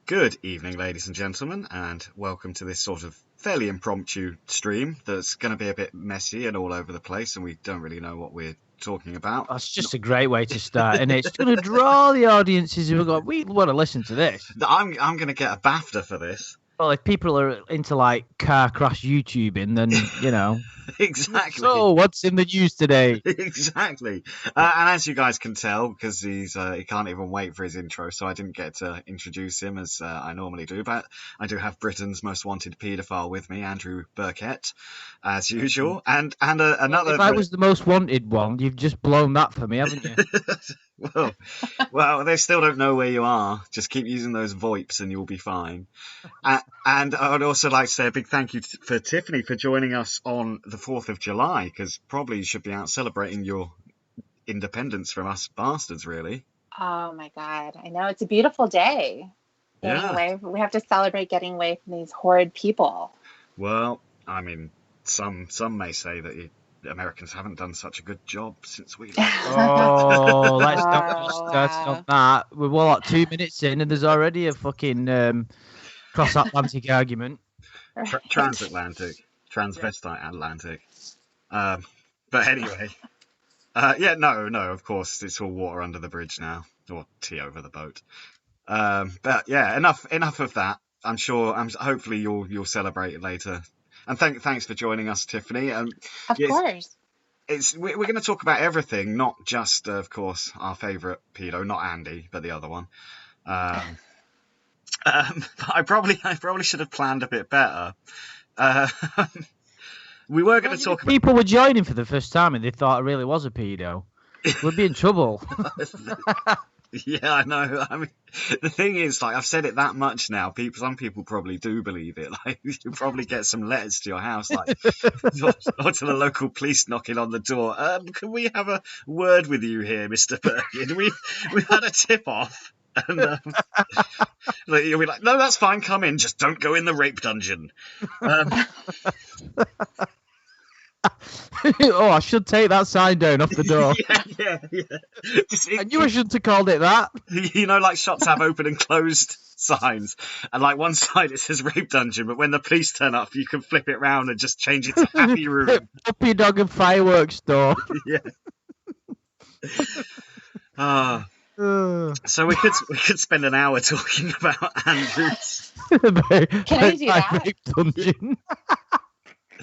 Good evening, ladies and gentlemen, and welcome to this sort of fairly impromptu stream that's going to be a bit messy and all over the place, and we don't really know what we're talking about. That's just a great way to start, and it's going to draw the audiences who go, we want to listen to this. I'm going to get a BAFTA for this. Well, if people are into like car crash YouTubing, then you know. Exactly. So, what's in the news today? Exactly. And as you guys can tell, because he can't even wait for his intro, so I didn't get to introduce him as I normally do. But I do have Britain's most wanted paedophile with me, Andrew Burkett, as usual, and another. If I was the most wanted one, you've just blown that for me, haven't you? well, they still don't know where you are. Just keep using those VoIPs and you'll be fine. And I would also like to say a big thank you for Tiffany for joining us on the 4th of July, because probably you should be out celebrating your independence from us bastards, really. Oh my God. I know. It's a beautiful day. Getting away. We have to celebrate getting away from these horrid people. Well, I mean, some may say that Americans haven't done such a good job since we left. Oh, let's not start on that. We're like 2 minutes in, and there's already a fucking cross-Atlantic argument. Transatlantic, transvestite Atlantic. But anyway, no, of course, it's all water under the bridge now, or tea over the boat. But yeah, enough of that. Hopefully you'll celebrate it later. And thanks for joining us, Tiffany. Of course. We're going to talk about everything, not just, of course, our favourite pedo, not Andy, but the other one. I probably should have planned a bit better. We were going to talk about... People were joining for the first time and they thought it really was a pedo. We'd be in trouble. Yeah, I know. I mean, the thing is, like, I've said it that much now. Some people probably do believe it. Like, you probably get some letters to your house, like, or to the local police knocking on the door. Can we have a word with you here, Mr. Birkin? We've had a tip off. And you'll be like, no, that's fine. Come in. Just don't go in the rape dungeon. Oh, I should take that sign down off the door. Yeah. I knew I shouldn't have called it that. You know, like shops have open and closed signs, and like one side it says rape dungeon, but when the police turn up, you can flip it round and just change it to happy room. Puppy dog and fireworks store. Yeah. So we could spend an hour talking about Andrew's. Can I do that? Rape dungeon.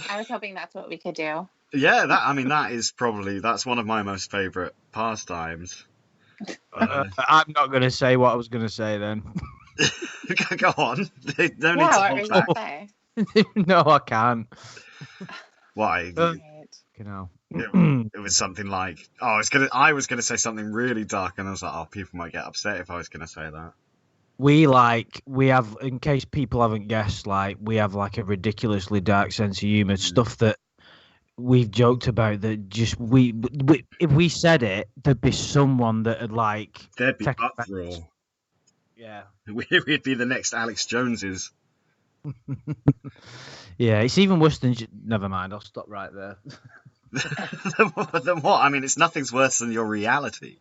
I was hoping that's what we could do. Yeah, that's one of my most favourite pastimes. I'm not going to say what I was going to say then. Go on. No need to hold back. Say? No, I can't. Why? You know. It was something like, I was gonna say something really dark, and I was like, oh, people might get upset if I was gonna say that. We have, in case people haven't guessed, like, we have like a ridiculously dark sense of humor, stuff that we've joked about that just we if we said it, there'd be someone that would like there'd be uproar. Yeah, we'd be the next Alex Joneses. Yeah, it's even worse than. Never mind, I'll stop right there. Then what? I mean, nothing's worse than your reality.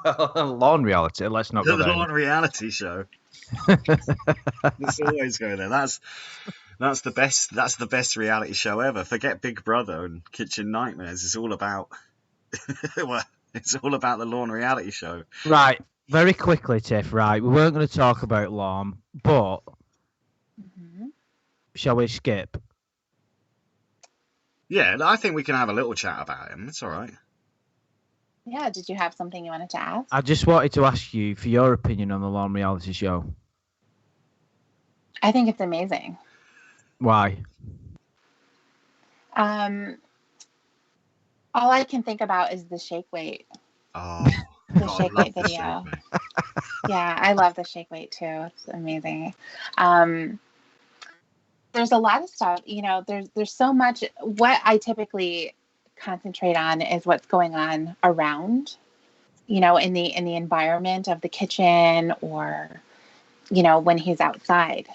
Well, lawn reality. Let's not go there. The lawn reality show. Let's always go there. That's the best. That's the best reality show ever. Forget Big Brother and Kitchen Nightmares. It's all about. Well, it's all about the lawn reality show. Right. Very quickly, Tiff. Right. We weren't going to talk about lawn, but shall we skip? Yeah, I think we can have a little chat about him. It's all right. Yeah, did you have something you wanted to ask? I just wanted to ask you for your opinion on the lawn reality show. I think it's amazing. Why? All I can think about is the shake weight. Oh, the shake weight video. Yeah, I love the shake weight too. It's amazing. There's a lot of stuff, you know, there's so much. What I typically concentrate on is what's going on around, you know, in the environment of the kitchen, or, you know, when he's outside.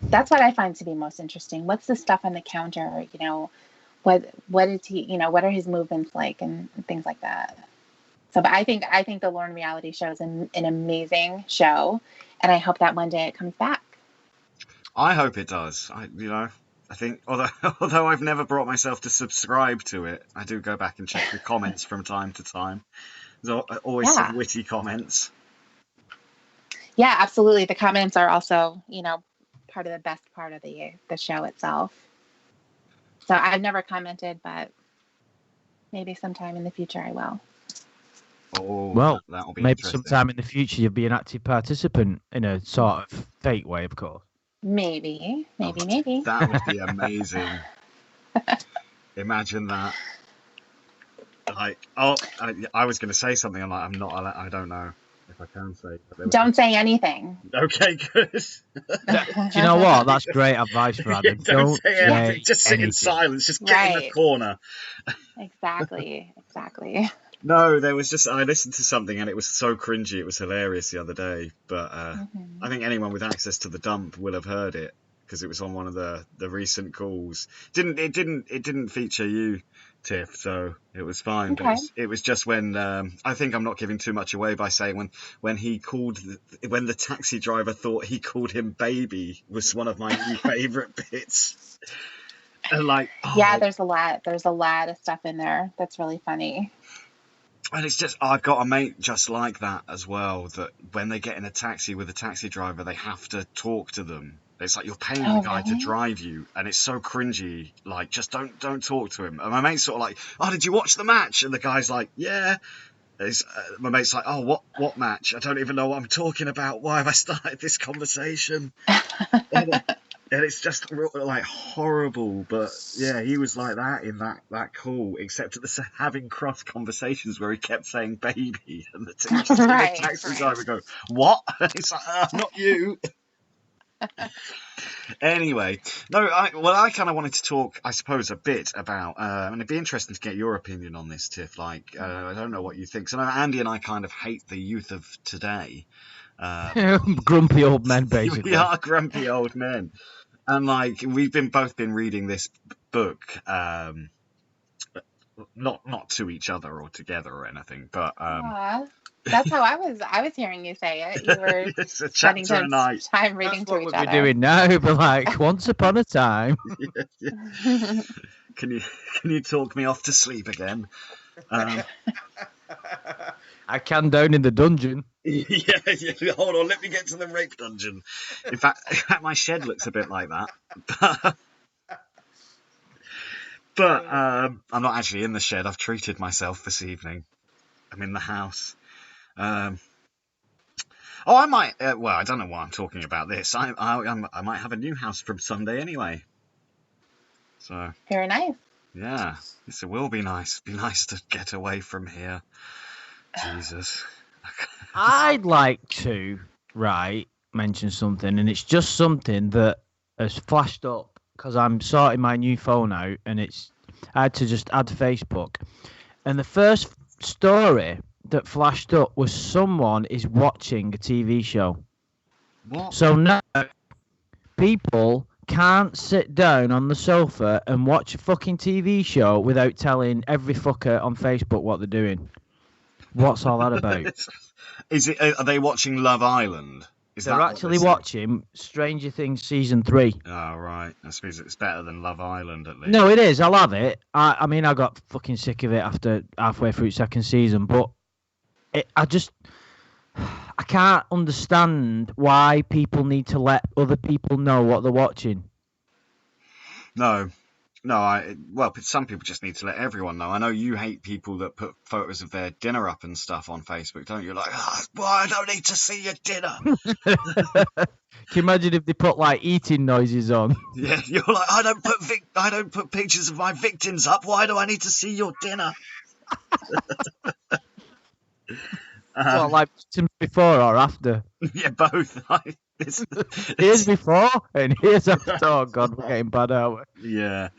That's what I find to be most interesting. What's the stuff on the counter? You know, what is he, you know, what are his movements like, and things like that. So, but I think the Lorne reality show is an amazing show. And I hope that one day it comes back. I hope it does. I think, although I've never brought myself to subscribe to it, I do go back and check the comments from time to time. There's always some witty comments. Yeah, absolutely. The comments are also, part of the best part of the show itself. So I've never commented, but maybe sometime in the future I will. Oh, well, that'll be maybe interesting. sometime in the future you'll be an active participant in a sort of fake way, of course. Maybe. That would be amazing. Imagine that. Like, I was going to say something. I'm like, I'm not. I don't know if I can say. Don't say anything. Okay, good. Do you know what? That's great advice, Brad. Yeah, don't say anything. Just sit in silence. Just get in the corner. Exactly. No, there was just, I listened to something and it was so cringy. It was hilarious the other day. But I think anyone with access to the dump will have heard it because it was on one of the recent calls. It didn't feature you, Tiff, so it was fine. Okay. But it was just when I think I'm not giving too much away by saying when he called when the taxi driver thought he called him baby was one of my new favourite bits. And there's a lot of stuff in there that's really funny. And it's just, I've got a mate just like that as well, that when they get in a taxi with a taxi driver, they have to talk to them. It's like you're paying the guy to drive you, and it's so cringy. Like, just don't talk to him. And my mate's sort of like, oh, did you watch the match? And the guy's like, yeah. My mate's like, oh, what match? I don't even know what I'm talking about. Why have I started this conversation? And it's just like horrible, but yeah, he was like that in that call, except at having cross conversations where he kept saying baby, and the taxi driver would go, what? It's like, not you. Anyway, no, I kind of wanted to talk, I suppose, a bit about, and it'd be interesting to get your opinion on this, Tiff. Like, I don't know what you think. So Andy and I kind of hate the youth of today. Grumpy old men, basically. We are grumpy old men. And like we've both been reading this book, not to each other or together or anything, but that's how I was hearing you say it. You were spending time reading to each other. We're doing now, but like once upon a time. Yeah. Can you talk me off to sleep again? I can down in the dungeon. Yeah. Hold on, let me get to the rape dungeon. In fact, my shed looks a bit like that. But I'm not actually in the shed. I've treated myself this evening. I'm in the house. I might. Well, I don't know why I'm talking about this. I might have a new house from Sunday anyway. So. Very nice. Yeah, it will be nice. Be nice to get away from here. Jesus. I'd like to, mention something, and it's just something that has flashed up because I'm sorting my new phone out, and I had to just add Facebook. And the first story that flashed up was someone is watching a TV show. What? So now people can't sit down on the sofa and watch a fucking TV show without telling every fucker on Facebook what they're doing. What's all that about? Are they watching Love Island? They're actually watching Stranger Things season 3. Oh, right. I suppose it's better than Love Island, at least. No, it is. I love it. I mean, I got fucking sick of it after halfway through second season, but I can't understand why people need to let other people know what they're watching. No, well, some people just need to let everyone know. I know you hate people that put photos of their dinner up and stuff on Facebook, don't you? Like, well, I don't need to see your dinner. Can you imagine if they put like eating noises on? Yeah, you're like, I don't put pictures of my victims up. Why do I need to see your dinner? Well, like victims before or after? Yeah, both. Here's before and here's after. Oh God, we're getting bad, aren't we? Yeah.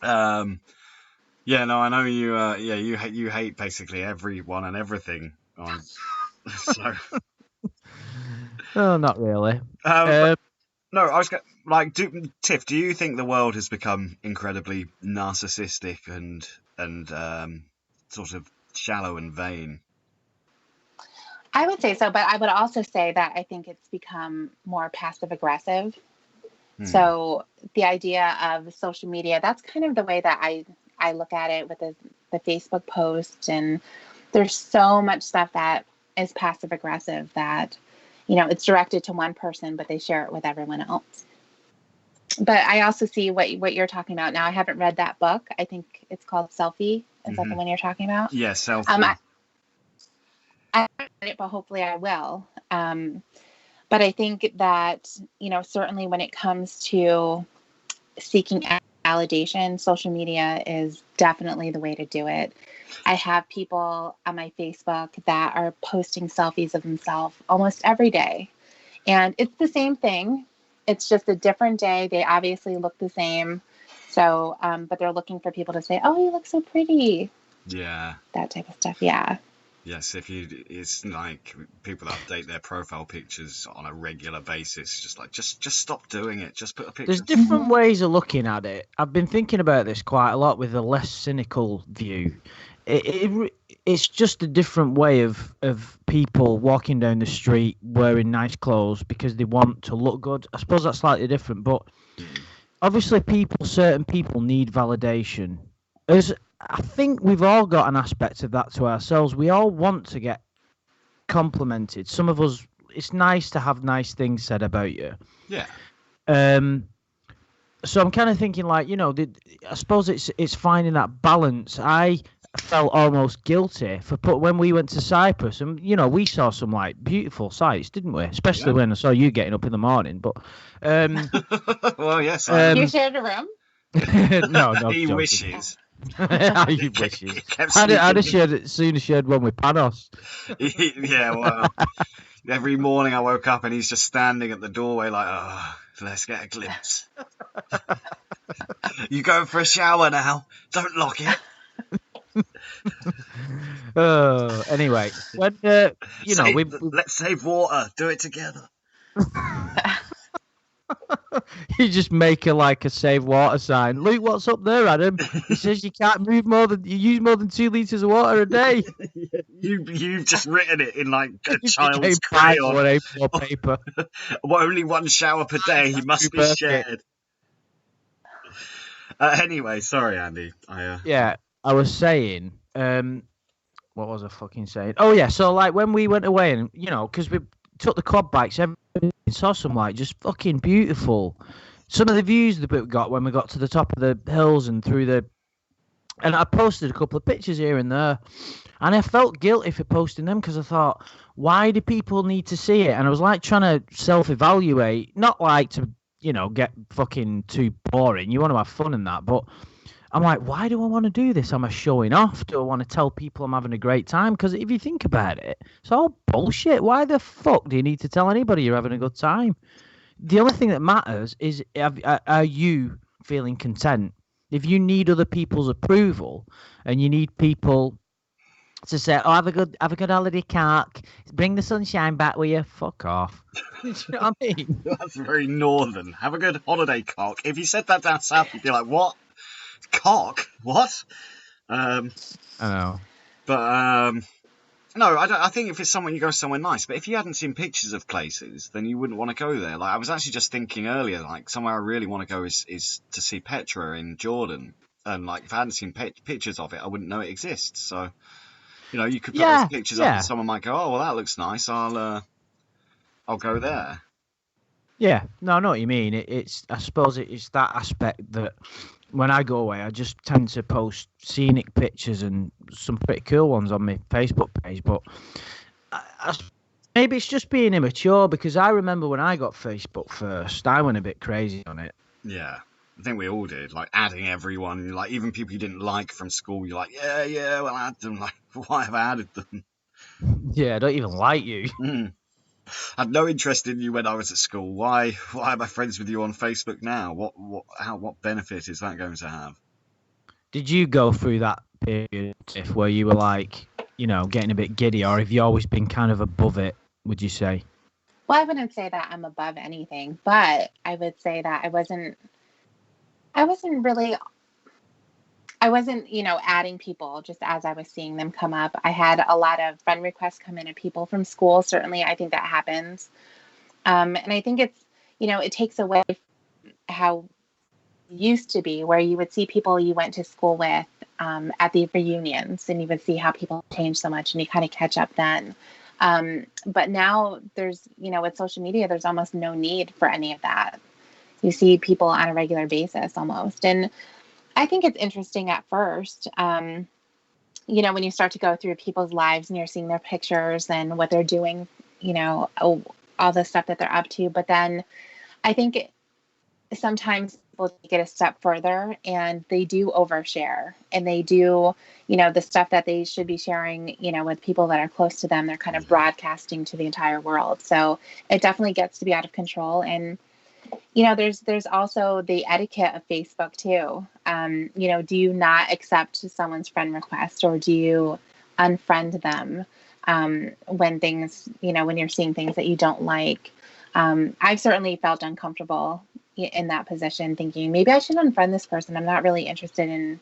Yeah. No, I know you. Yeah, you hate basically everyone and everything. So. Oh, not really. No, I was like, Tiff. Do you think the world has become incredibly narcissistic and sort of shallow and vain? I would say so, but I would also say that I think it's become more passive aggressive. So the idea of social media, that's kind of the way that I look at it with the Facebook post. And there's so much stuff that is passive aggressive that, it's directed to one person, but they share it with everyone else. But I also see what you're talking about now. I haven't read that book. I think it's called Selfie. Is that the one you're talking about? Yeah, Selfie. I haven't read it, but hopefully I will. But I think that, certainly when it comes to seeking validation, social media is definitely the way to do it. I have people on my Facebook that are posting selfies of themselves almost every day. And it's the same thing. It's just a different day. They obviously look the same. So, but they're looking for people to say, "Oh, you look so pretty." Yeah. That type of stuff. Yeah. Yes, it's like people that update their profile pictures on a regular basis, just stop doing it. Just put a picture. There's different ways of looking at it. I've been thinking about this quite a lot with a less cynical view. It's just a different way of people walking down the street wearing nice clothes because they want to look good. I suppose that's slightly different, but obviously certain people need validation. I think we've all got an aspect of that to ourselves. We all want to get complimented. Some of us, it's nice to have nice things said about you. Yeah. So I'm kind of thinking, like, I suppose it's finding that balance. I felt almost guilty when we went to Cyprus, and we saw some like beautiful sights, didn't we? Especially when I saw you getting up in the morning. But well, yes, you shared a room. No, he joking. wishes. He wishes. I'd have sooner shared one with Panos. Yeah, well, every morning I woke up and he's just standing at the doorway like, "Oh, let's get a glimpse." You going for a shower now? Don't lock it. Anyway, when let's save water. Do it together. You just make a save water sign. Look what's up there, Adam. It says you can't use more than 2 liters of water a day. You've just written it in like a child's crayon. A4 paper. Only one shower per day. He must be shared. Anyway, sorry, Andy. Yeah, I was saying. What was I fucking saying? Oh yeah, so like when we went away and because we took the quad bikes, saw some like just fucking beautiful. Some of the views that we got when we got to the top of the hills and and I posted a couple of pictures here and there, and I felt guilty for posting them because I thought, why do people need to see it? And I was like trying to self-evaluate, not like to get fucking too boring. You want to have fun in that, but I'm like, why do I want to do this? Am I showing off? Do I want to tell people I'm having a great time? Because if you think about it, it's all bullshit. Why the fuck do you need to tell anybody you're having a good time? The only thing that matters is, are you feeling content? If you need other people's approval and you need people to say, "Oh, have a good holiday, Cark. Bring the sunshine back with you." Fuck off. Do you know what I mean? That's very northern. Have a good holiday, Cark. If you said that down south, you'd be like, "What? Cock? What?" I know. But no, I don't. I think if it's someone, you go somewhere nice. But if you hadn't seen pictures of places, then you wouldn't want to go there. Like I was actually just thinking earlier, like somewhere I really want to go is to see Petra in Jordan. And like if I hadn't seen pictures of it, I wouldn't know it exists. So you could put those pictures up, and someone might go, "Oh, well, that looks nice. I'll go there." Yeah, no, I know what you mean. I suppose it's that aspect that when I go away, I just tend to post scenic pictures and some pretty cool ones on my Facebook page. But maybe it's just being immature because I remember when I got Facebook first, I went a bit crazy on it. Yeah, I think we all did. Like adding everyone, like even people you didn't like from school. You're like, yeah, well, I add them. Like, why have I added them? Yeah, I don't even like you. I had no interest in you when I was at school. Why am I friends with you on Facebook now? What benefit is that going to have? Did you go through that period, Tiff, where you were like, getting a bit giddy, or have you always been kind of above it, would you say? Well, I wouldn't say that I'm above anything, but I would say that I wasn't really, I wasn't, adding people just as I was seeing them come up. I had a lot of friend requests come in of people from school. Certainly, I think that happens. And I think it takes away how it used to be, where you would see people you went to school with at the reunions, and you would see how people change so much, and you kind of catch up then. But now with social media, there's almost no need for any of that. You see people on a regular basis almost. And I think it's interesting at first, when you start to go through people's lives and you're seeing their pictures and what they're doing, all the stuff that they're up to. But then I think sometimes people take it a step further and they do overshare, and they do, the stuff that they should be sharing, with people that are close to them, they're kind of broadcasting to the entire world. So it definitely gets to be out of control. And there's also the etiquette of Facebook too. Do you not accept someone's friend request, or do you unfriend them when when you're seeing things that you don't like? I've certainly felt uncomfortable in that position, thinking maybe I should unfriend this person. I'm not really interested in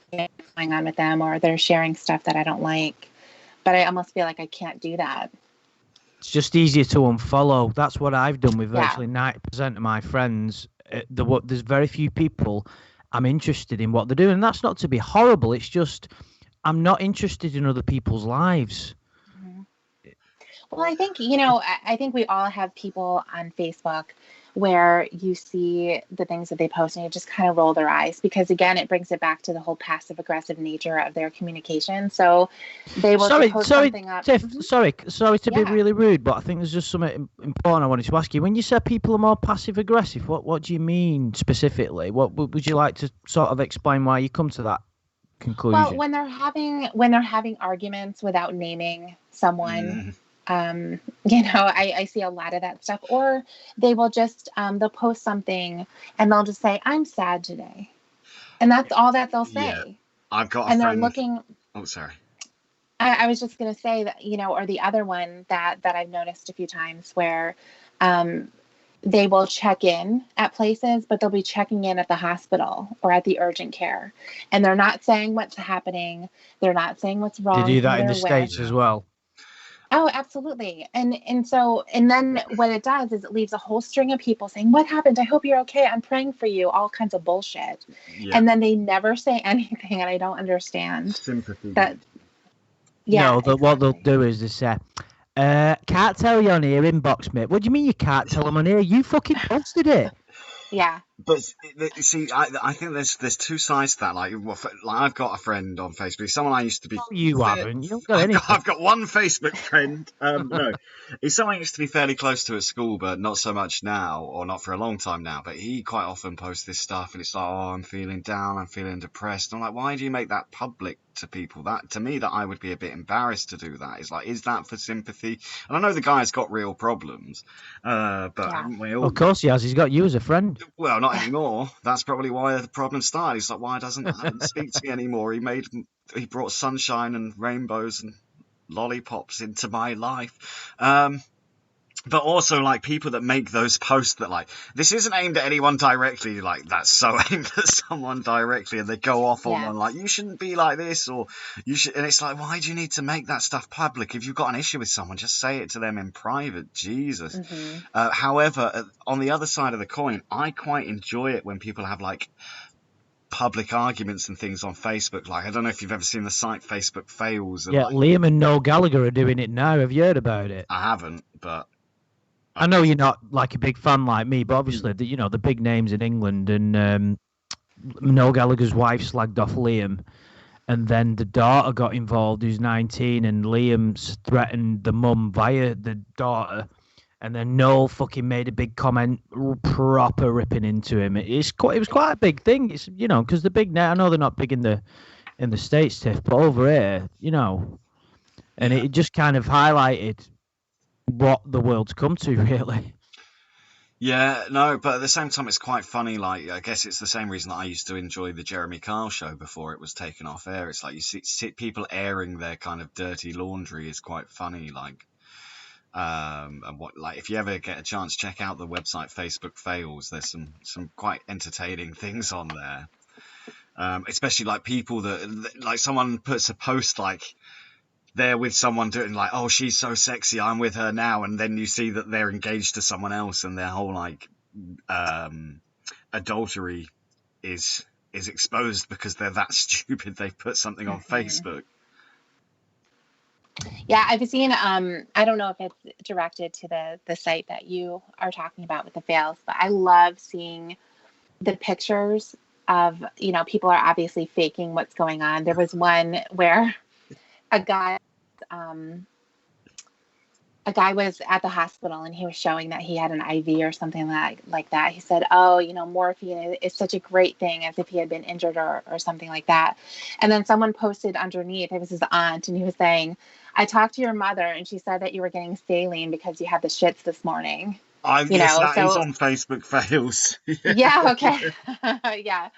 what's going on with them, or they're sharing stuff that I don't like. But I almost feel like I can't do that. It's just easier to unfollow. That's what I've done with virtually 90% of my friends. There's very few people I'm interested in what they're doing. And that's not to be horrible. It's just I'm not interested in other people's lives. Mm-hmm. Well, I think, I think we all have people on Facebook where you see the things that they post and you just kind of roll their eyes, because again, it brings it back to the whole passive aggressive nature of their communication. So they will post something up. Tiff, sorry to be really rude, but I think there's just something important I wanted to ask you. When you say people are more passive aggressive, what do you mean specifically? What would you like to sort of explain why you come to that conclusion? Well, when they're having arguments without naming someone, I see a lot of that stuff. Or they will just they'll post something and they'll just say, "I'm sad today," and that's all that they'll say. Yeah. I've got a friend. They're looking. Oh, sorry. I was just going to say that, or the other one that I've noticed a few times where they will check in at places, but they'll be checking in at the hospital or at the urgent care, and they're not saying what's happening. They're not saying what's wrong. They do that in the States as well. Oh, absolutely. And then what it does is it leaves a whole string of people saying, "What happened? I hope you're okay. I'm praying for you." All kinds of bullshit. Yeah. And then they never say anything, and I don't understand. Sympathy. That. Yeah. No, exactly. What they'll do is they say, "Can't tell you on here, inbox mate." What do you mean you can't tell them on here? You fucking posted it. Yeah. But see, I think there's two sides to that. Like I've got a friend on Facebook, someone I used to be. Oh, you haven't. You don't got anything. I've got one Facebook friend. No, he's someone I used to be fairly close to at school, but not so much now, or not for a long time now. But he quite often posts this stuff, and it's like, "Oh, I'm feeling down. I'm feeling depressed." And I'm like, "Why do you make that public to people?" That to me, that I would be a bit embarrassed to do that. It's like, is that for sympathy? And I know the guy's got real problems, but haven't we all? Of course he has. He's got you as a friend. Well, not anymore. That's probably why the problem started. He's like, why doesn't he speak to me anymore? He brought sunshine and rainbows and lollipops into my life. But also, like, people that make those posts that, like, this isn't aimed at anyone directly, like, that's so aimed at someone directly, and they go off on one, like, you shouldn't be like this, or you should, and it's like, why do you need to make that stuff public? If you've got an issue with someone, just say it to them in private, Jesus. Mm-hmm. However, on the other side of the coin, I quite enjoy it when people have, like, public arguments and things on Facebook. Like, I don't know if you've ever seen the site Facebook Fails. Yeah, like, Liam and Noel Gallagher are doing it now. Have you heard about it? I haven't, but... I know you're not like a big fan like me, but obviously, the big names in England, and Noel Gallagher's wife slagged off Liam, and then the daughter got involved, who's 19, and Liam threatened the mum via the daughter, and then Noel fucking made a big comment, proper ripping into him. It was quite a big thing. It's because the big now, I know they're not big in the States, Tiff, but over here, and it just kind of highlighted what the world's come to, really. Yeah, no, but at the same time, it's quite funny. Like, I guess it's the same reason that I used to enjoy the Jeremy Kyle show before it was taken off air. It's like you see people airing their kind of dirty laundry is quite funny. Like, and if you ever get a chance, check out the website Facebook Fails. There's some quite entertaining things on there. Especially like people that like someone puts a post like they're with someone doing like, oh, she's so sexy, I'm with her now, and then you see that they're engaged to someone else, and their whole like adultery is exposed because they're that stupid. They've put something on Facebook. Yeah, I've seen. I don't know if it's directed to the site that you are talking about with the fails, but I love seeing the pictures of, people are obviously faking what's going on. There was one where a guy was at the hospital and he was showing that he had an IV or something like that. He said, oh, morphine is such a great thing, as if he had been injured or something like that. And then someone posted underneath, it was his aunt, and he was saying, I talked to your mother and she said that you were getting saline because you had the shits this morning. Yes, that is on Facebook fails. Yeah. Okay. Yeah.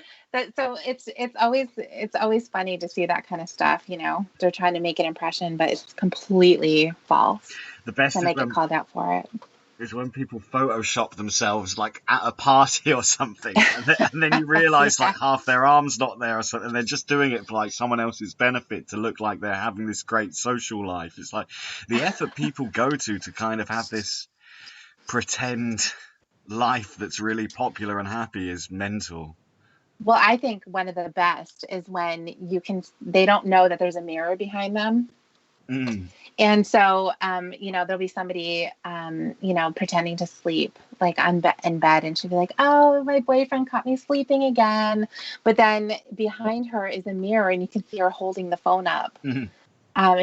So it's always funny to see that kind of stuff. They're trying to make an impression, but it's completely false. The best and they get called out for it. Is when people Photoshop themselves like at a party or something, and then you realise like half their arm's not there or something. And they're just doing it for like someone else's benefit to look like they're having this great social life. It's like the effort people go to kind of have this pretend life that's really popular and happy is mental. Well, I think one of the best is when they don't know that there's a mirror behind them. And so, there'll be somebody, pretending to sleep like in bed, and she'll be like, oh, my boyfriend caught me sleeping again. But then behind her is a mirror and you can see her holding the phone up. And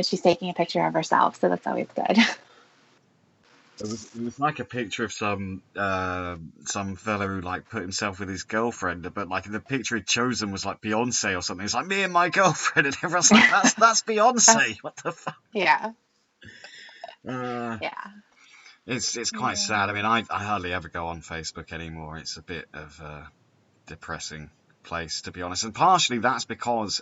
she's taking a picture of herself. So that's always good. It was like a picture of some fella who like put himself with his girlfriend, but like the picture he'd chosen was like Beyonce or something. It's like me and my girlfriend, and everyone's like, that's Beyonce. What the fuck? Yeah. Yeah. It's quite sad. I mean, I hardly ever go on Facebook anymore. It's a bit of a depressing place, to be honest, and partially that's because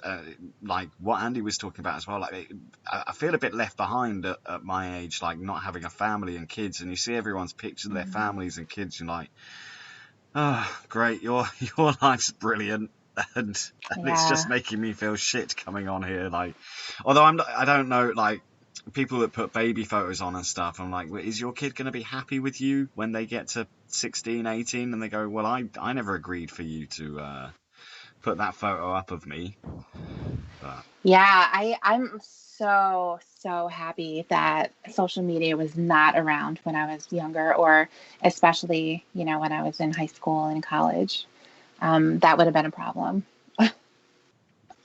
like what Andy was talking about as well, like I feel a bit left behind at my age, like not having a family and kids, and you see everyone's pictures of their families and kids, and you're like, oh great, your life's brilliant, and it's just making me feel shit coming on here. Like, although I don't know, like people that put baby photos on and stuff, I'm like, well, is your kid going to be happy with you when they get to 16, 18 and they go, well, I never agreed for you to put that photo up of me. But yeah, I'm so happy that social media was not around when I was younger, or especially when I was in high school and college. That would have been a problem.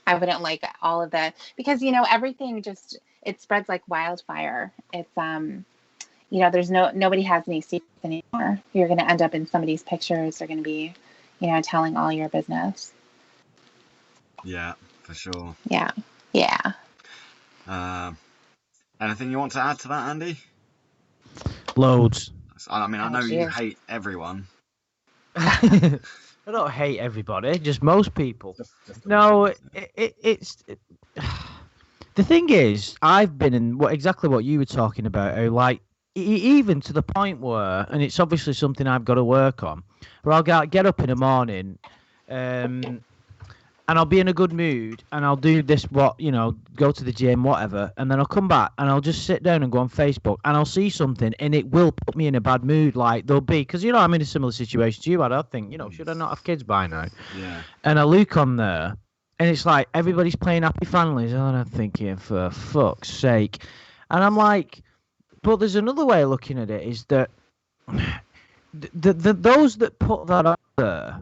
I wouldn't like all of that, because everything just, it spreads like wildfire. It's there's nobody has any secrets anymore. You're going to end up in somebody's pictures. They're going to be telling all your business. Yeah, for sure. Yeah. Anything you want to add to that, Andy? Loads. I mean, I know you hate everyone. I don't hate everybody, just most people. No, it's the thing is, I've been in exactly what you were talking about. Like, even to the point where, and it's obviously something I've got to work on, where I'll get up in the morning, and I'll be in a good mood, and I'll do this, go to the gym, whatever, and then I'll come back, and I'll just sit down and go on Facebook, and I'll see something, and it will put me in a bad mood. Like, there'll be, because, I'm in a similar situation to you, I think, should I not have kids by now? Yeah. And I look on there, and it's like, everybody's playing Happy Families, and I'm thinking, for fuck's sake. And I'm like, but there's another way of looking at it, is that those that put that up there,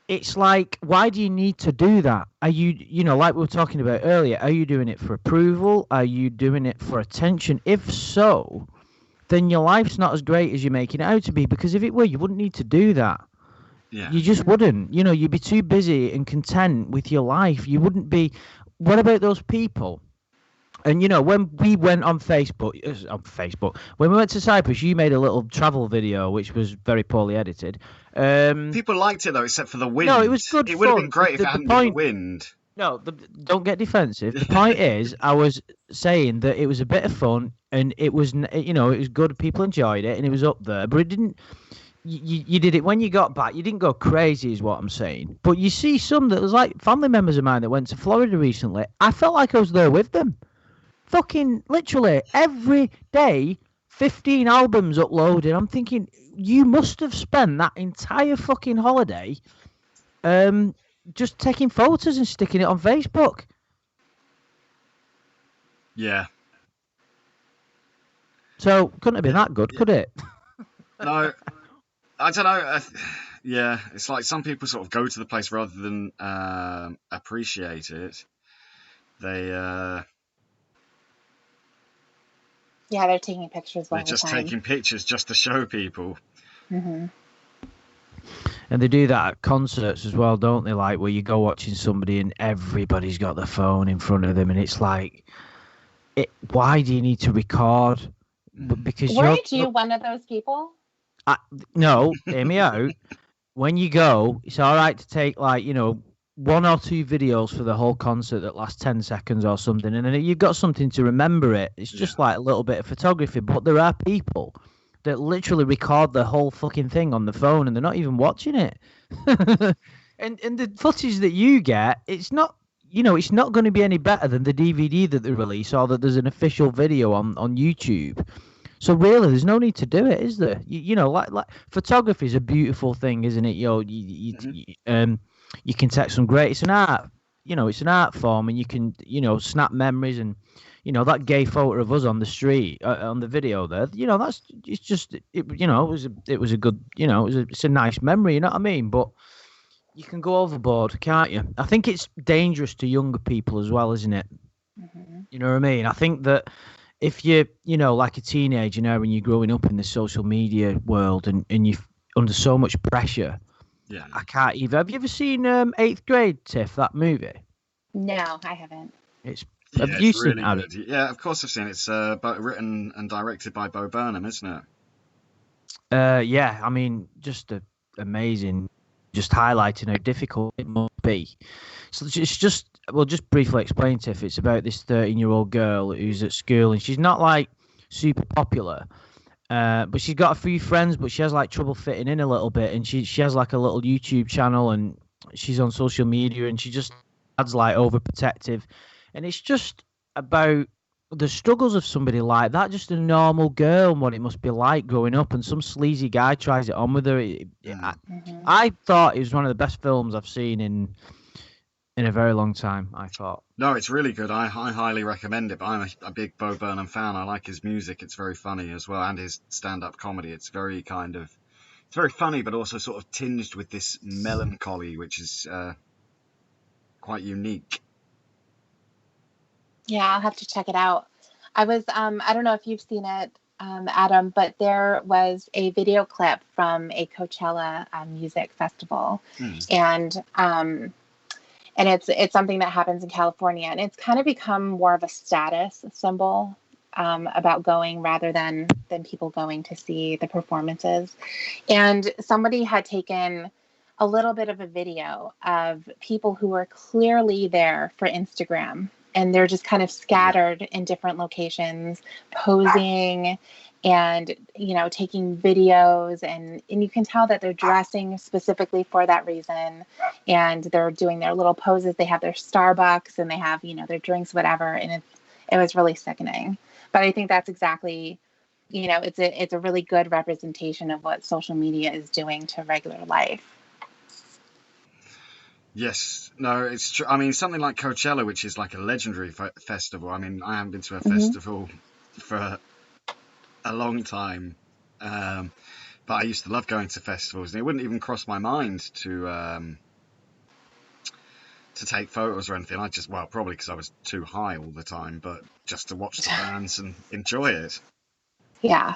it's like, why do you need to do that? Are you, like we were talking about earlier, are you doing it for approval? Are you doing it for attention? If so, then your life's not as great as you're making it out to be, because if it were, you wouldn't need to do that. Yeah. You just wouldn't. You'd be too busy and content with your life. You wouldn't be. What about those people? And, when we went on Facebook, when we went to Cyprus, you made a little travel video, which was very poorly edited. People liked it, though, except for the wind. No, it was good. It would have been great if it hadn't been the wind. No, don't get defensive. The point is, I was saying that it was a bit of fun, and it was, it was good. People enjoyed it, and it was up there. But it didn't. you did it when you got back. You didn't go crazy, is what I'm saying. But you see some that was like family members of mine that went to Florida recently. I felt like I was there with them. Fucking literally every day, 15 albums uploaded. I'm thinking, you must have spent that entire fucking holiday just taking photos and sticking it on Facebook. Yeah. So couldn't have been that good, could it? No, I don't know. Yeah, it's like some people sort of go to the place rather than appreciate it. They they're taking pictures all they're the just time. taking pictures just to show people. Mm-hmm. And they do that at concerts as well, don't they? Like where you go watching somebody and everybody's got their phone in front of them, and it's like, why do you need to record? Because weren't you one of those people? No, hear me out. When you go, it's all right to take like, you know, 1 or 2 videos for the whole concert that lasts 10 seconds or something, and then you've got something to remember it. It's just like a little bit of photography. But there are people that literally record the whole fucking thing on the phone and they're not even watching it. and the footage that you get, it's not, you know, it's not going to be any better than the DVD that they release or that there's an official video on YouTube. So really, there's no need to do it, is there? You know, like photography is a beautiful thing, isn't it? You know, you can take some great. It's an art, you know, it's an art form, and you can, you know, snap memories, and you know that gay photo of us on the street on the video there. You know, it's just it. You know, it was a good. You know, it's a nice memory. You know what I mean? But you can go overboard, can't you? I think it's dangerous to younger people as well, isn't it? Mm-hmm. You know what I mean? I think that if you're, you know, like a teenager now, when you're growing up in the social media world and you're under so much pressure, I can't even. Have you ever seen 8th Grade, Tiff, that movie? No, I haven't. Have you it's seen really it? good. Yeah, of course I've seen it. It's written and directed by Bo Burnham, isn't it? Yeah, I mean, just amazing, just highlighting how difficult it must be. So it's just, we'll just briefly explain, Tiff. It's about this 13-year-old girl who's at school, and she's not like super popular, but she's got a few friends, but she has like trouble fitting in a little bit, and she has like a little YouTube channel, and she's on social media, and she just adds like overprotective, and it's just about the struggles of somebody like that, just a normal girl, and what it must be like growing up, and some sleazy guy tries it on with her. I thought it was one of the best films I've seen in a very long time, I thought. No, it's really good. I highly recommend it. But I'm a big Bo Burnham fan. I like his music. It's very funny as well, and his stand-up comedy. It's very it's very funny, but also sort of tinged with this melancholy, which is quite unique. Yeah, I'll have to check it out. I don't know if you've seen it, Adam, but there was a video clip from a Coachella music festival, and it's something that happens in California, and it's kind of become more of a status symbol about going rather than people going to see the performances. And somebody had taken a little bit of a video of people who were clearly there for Instagram, and they're just kind of scattered in different locations, posing and, you know, taking videos, and you can tell that they're dressing specifically for that reason, and they're doing their little poses. They have their Starbucks and they have, you know, their drinks, whatever, and it was really sickening. But I think that's exactly, you know, it's a really good representation of what social media is doing to regular life. Yes, no, it's true. I mean, something like Coachella, which is like a legendary festival. I mean, I haven't been to a festival for a long time, but I used to love going to festivals, and it wouldn't even cross my mind to take photos or anything. I just, well, probably because I was too high all the time, but just to watch the bands and enjoy it. Yeah.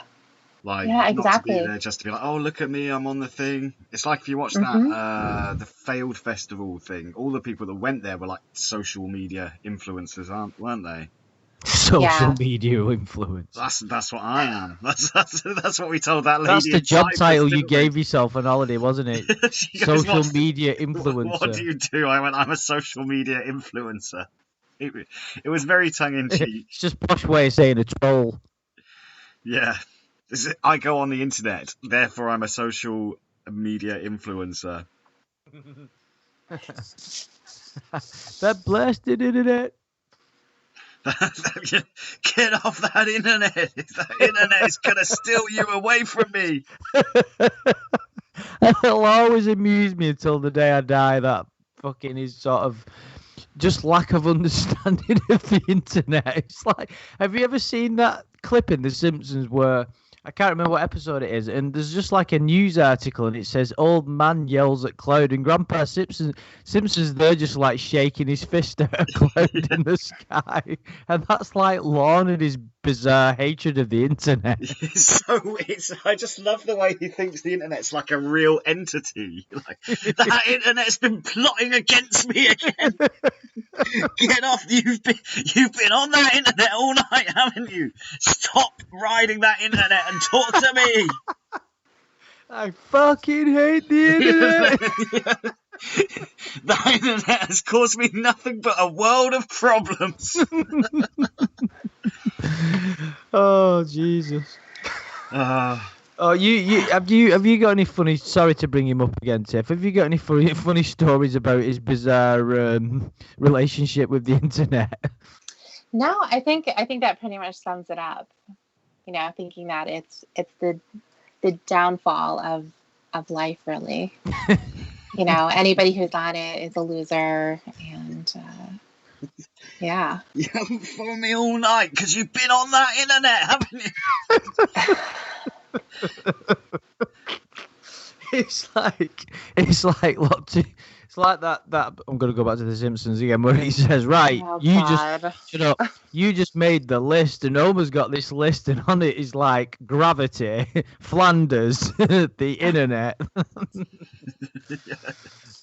Like, yeah, exactly. Not to be there just to be like, oh, look at me, I'm on the thing. It's like if you watch that, the failed festival thing, all the people that went there were like social media influencers, weren't they? Social media influencers. That's what I am. That's what we told that lady. That's the job title you gave yourself on holiday, wasn't it? Goes, social media influencer. What do you do? I went, I'm a social media influencer. It was very tongue in cheek. It's just a posh way of saying a troll. Yeah. I go on the internet, therefore I'm a social media influencer. That blasted internet. Get off that internet. That internet is going to steal you away from me. It'll always amuse me until the day I die. That fucking is sort of just lack of understanding of the internet. It's like, have you ever seen that clip in The Simpsons where I can't remember what episode it is, and there's just like a news article, and it says old man yells at cloud, and Grandpa Simpson's there just like shaking his fist at a cloud in the sky, and that's like Lorne and his bizarre hatred of the internet. I just love the way he thinks the internet's like a real entity. Like, that internet's been plotting against me again. Get off! You've been on that internet all night, haven't you? Stop riding that internet and talk to me. I fucking hate the internet. That internet has caused me nothing but a world of problems. Oh Jesus! Oh, you have you got any funny? Sorry to bring him up again, Tiff. Have you got any funny stories about his bizarre relationship with the internet? No, I think that pretty much sums it up. You know, thinking that it's the downfall of life, really. You know, anybody who's on it is a loser, and yeah. You haven't phoned me all night because you've been on that internet, haven't you? It's like look, it's like that I'm gonna go back to The Simpsons again, where he says, right, you just made the list, and Homer's got this list, and on it is like gravity, Flanders, the internet.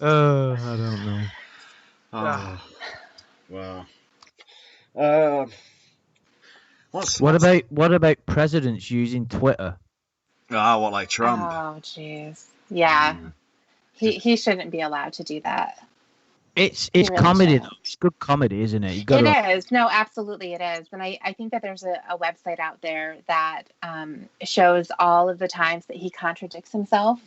I don't know. Oh, wow. What about presidents using Twitter? What, like Trump? Oh, jeez. Yeah. He shouldn't be allowed to do that. It's really comedy, though. It's good comedy, isn't it? It is. No, absolutely it is. And I think that there's a website out there that shows all of the times that he contradicts himself.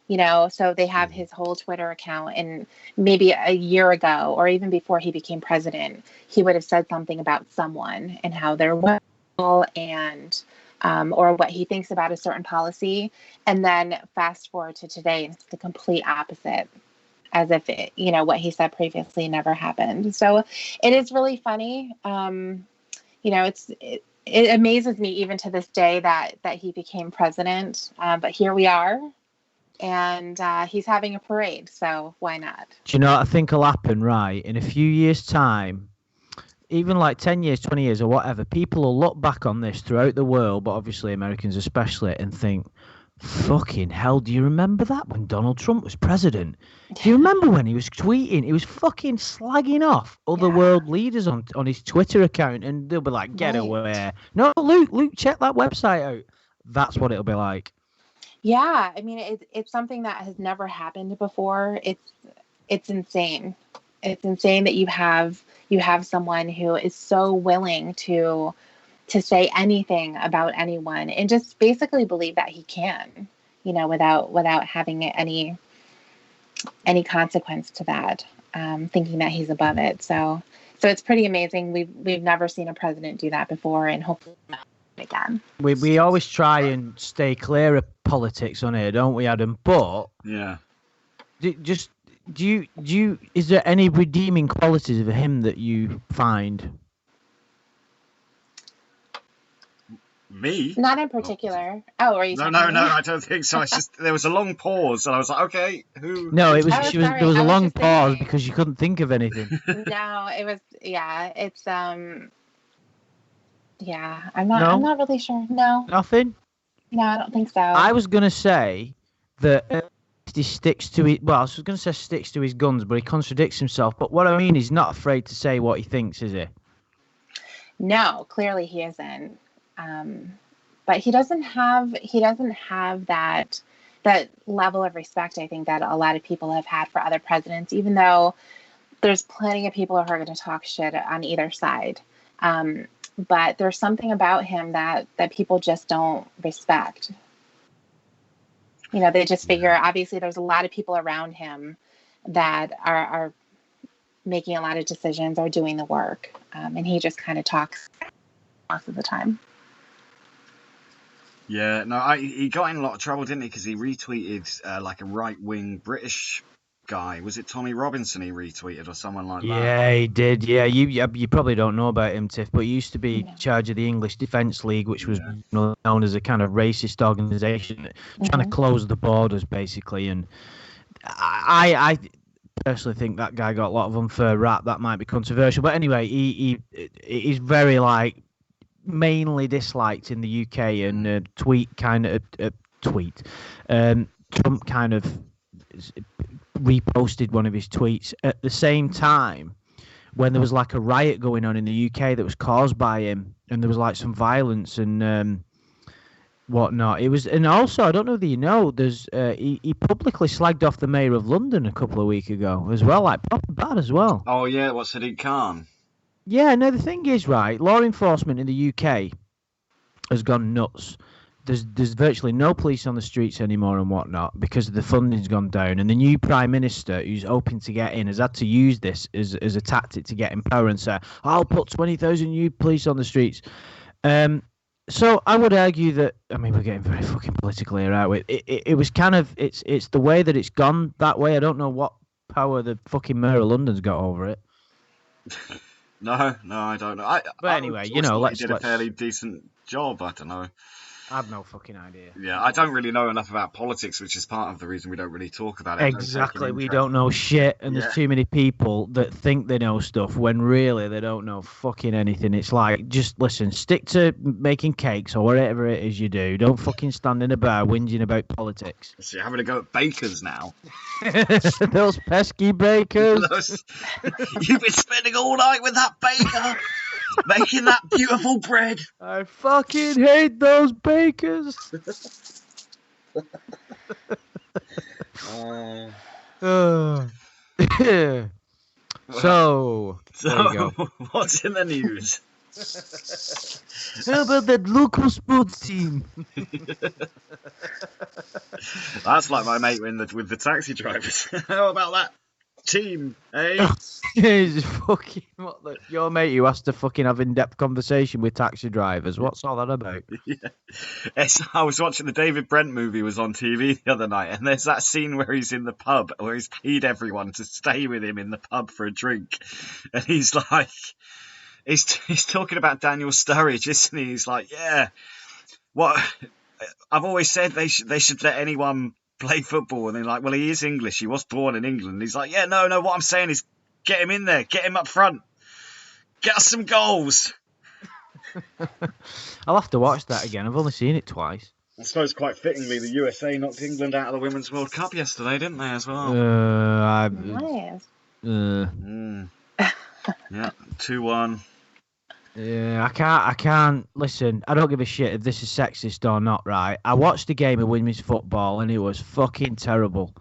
You know, so they have his whole Twitter account, and maybe a year ago or even before he became president, he would have said something about someone and how they're well and or what he thinks about a certain policy. And then fast forward to today, and it's the complete opposite, as if it, you know, what he said previously never happened. So it is really funny. You know, it amazes me even to this day that he became president. But here we are. And he's having a parade, so why not? Do you know what I think will happen, right? In a few years' time, even like 10 years, 20 years or whatever, people will look back on this throughout the world, but obviously Americans especially, and think, fucking hell, do you remember that when Donald Trump was president? Do you remember when he was tweeting? He was fucking slagging off other world leaders on his Twitter account, and they'll be like, get away. No, Luke, check that website out. That's what it'll be like. Yeah, I mean, it's something that has never happened before. It's insane. It's insane that you have someone who is so willing to say anything about anyone and just basically believe that he can, you know, without having any consequence to that, thinking that he's above it. So it's pretty amazing. We've never seen a president do that before, and hopefully not again. We always try and stay clear of politics on here, don't we, Adam? But yeah, do you is there any redeeming qualities of him that you find? Me? Not in particular. Oh, are you? No, I don't think so. It's just there was a long pause, and I was like, okay, who? No, it was. There was a long pause because you couldn't think of anything. No, it was. Yeah, it's Yeah, I'm not really sure. No. Nothing? No, I don't think so. I was going to say that he sticks to it. Well, I was going to say sticks to his guns, but he contradicts himself. But what I mean, he's not afraid to say what he thinks, is he? No, clearly he isn't. But he doesn't have that level of respect, I think, that a lot of people have had for other presidents, even though there's plenty of people who are going to talk shit on either side. but there's something about him that people just don't respect. You know, they just figure, obviously there's a lot of people around him that are making a lot of decisions or doing the work. And he just kind of talks most of the time. Yeah, no, he got in a lot of trouble, didn't he? Because he retweeted like a right-wing British guy. Was it Tommy Robinson he retweeted or someone like that? Yeah, he did. Yeah, you probably don't know about him, Tiff, but he used to be in charge of the English Defence League, which was known as a kind of racist organisation trying to close the borders, basically. And I personally think that guy got a lot of unfair rap. That might be controversial, but anyway, he's very mainly disliked in the UK, and Trump kind of reposted one of his tweets at the same time when there was like a riot going on in the UK that was caused by him, and there was like some violence and whatnot. It was, and also I don't know that you know, there's he publicly slagged off the mayor of London a couple of weeks ago as well, like proper bad as well. Oh yeah, what, Sadiq Khan? Yeah, no, the thing is, right, law enforcement in the UK has gone nuts. There's virtually no police on the streets anymore and whatnot because the funding's gone down. And the new Prime Minister, who's hoping to get in, has had to use this as a tactic to get in power and say, I'll put 20,000 new police on the streets. So I would argue that, I mean, we're getting very fucking politically here, aren't we? It was kind of, it's the way that it's gone that way. I don't know what power the fucking Mayor of London's got over it. No, I don't know. But anyway, you know, he did a fairly decent job. I don't know. I have no fucking idea. Yeah, I don't really know enough about politics, which is part of the reason we don't really talk about it. Exactly, we don't know shit, and there's too many people that think they know stuff when really they don't know fucking anything. It's like, just listen, stick to making cakes or whatever it is you do. Don't fucking stand in a bar whinging about politics. So you're having to go at bakers now. Those pesky bakers. You've been spending all night with that baker. Making that beautiful bread. I fucking hate those bakers. So there you go. What's in the news? How about that local sports team? That's like my mate with the taxi drivers. How about that team, eh? He's fucking your mate who has to fucking have in-depth conversation with taxi drivers. What's all that about? Yeah. I was watching the David Brent movie, was on TV the other night, and there's that scene where he's in the pub, where he's paid everyone to stay with him in the pub for a drink, and he's like, he's talking about Daniel Sturridge, isn't he? He's like, yeah, what I've always said they should let anyone play football, and they're like, well, he is English, he was born in England. He's like, yeah, no, what I'm saying is get him in there, get him up front, get us some goals. I'll have to watch that again. I've only seen it twice. I suppose quite fittingly the USA knocked England out of the Women's World Cup yesterday, didn't they, as well? Nice. Yeah, 2-1. Yeah, I can't listen. I don't give a shit if this is sexist or not, right? I watched a game of women's football and it was fucking terrible.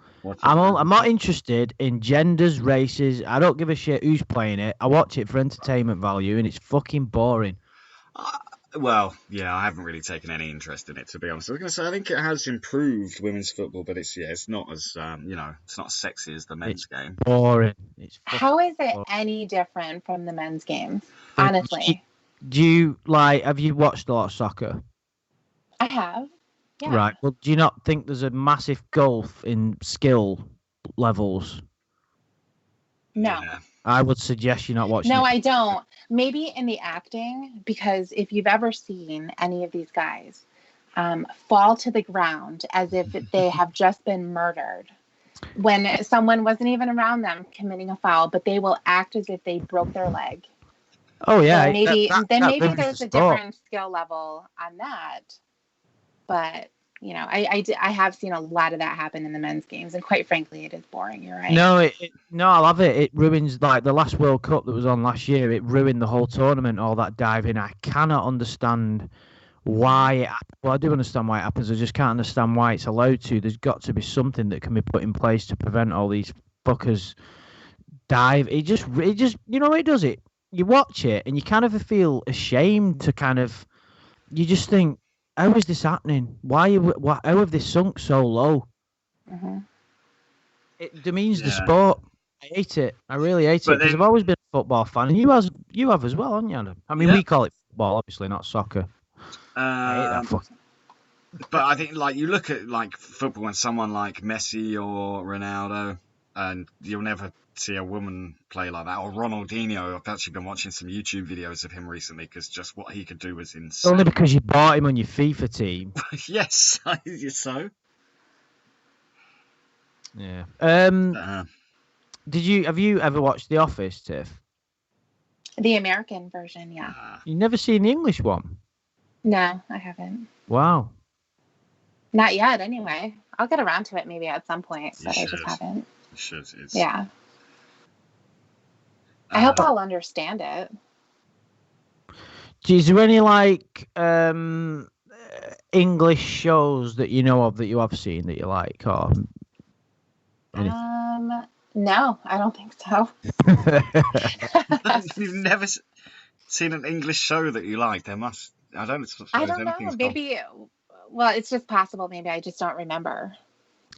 I'm not interested in genders, races. I don't give a shit who's playing it. I watch it for entertainment value and it's fucking boring. Well, yeah, I haven't really taken any interest in it, to be honest. I was going to say, I think it has improved women's football, but it's not as it's not sexy as the men's game. Boring. How is it any different from the men's games? Honestly, do you have you watched a lot of soccer? I have. Yeah. Right. Well, do you not think there's a massive gulf in skill levels? No. Yeah. I would suggest you're not watching. No, I don't. Maybe in the acting, because if you've ever seen any of these guys fall to the ground as if they have just been murdered, when someone wasn't even around them committing a foul, but they will act as if they broke their leg. Oh yeah. So maybe there's a different skill level on that. But I have seen a lot of that happen in the men's games, and quite frankly, it is boring. You're right. No, I love it. It ruins, like the last World Cup that was on last year. It ruined the whole tournament. All that diving, I cannot understand why. Well, I do understand why it happens. I just can't understand why it's allowed to. There's got to be something that can be put in place to prevent all these fuckers dive. It just, it does it. you watch it and you kind of feel ashamed to kind of. You just think, how is this happening? How have they sunk so low? Hmm. It demeans the Yeah. sport. I hate it. I really hate it But because then, I've always been a football fan, and you have as well, haven't you, Adam? I mean, yeah. we call it football, obviously, not soccer. I hate that Um, fucking. but I think like you look at like football and someone like Messi or Ronaldo, and you'll never see a woman play like that. Or Ronaldinho. I've actually been watching some YouTube videos of him recently because just what he could do was Only insane. because you bought him on your FIFA team. Yes, so. Yeah. Uh, Have you ever watched The Office, Tiff? The American version, yeah. You never seen the English one? No, I haven't. Wow. Not yet, anyway. I'll get around to it maybe at some point, you but I just should. haven't. You should. It's, Yeah. I hope I'll understand it. Is there any like English shows that you know of that you have seen that you like, or anything? No, I don't think so. You've never seen an English show that you like? There must. I don't suppose I don't know. anything's Maybe. Well, it's just possible. Maybe I just don't remember.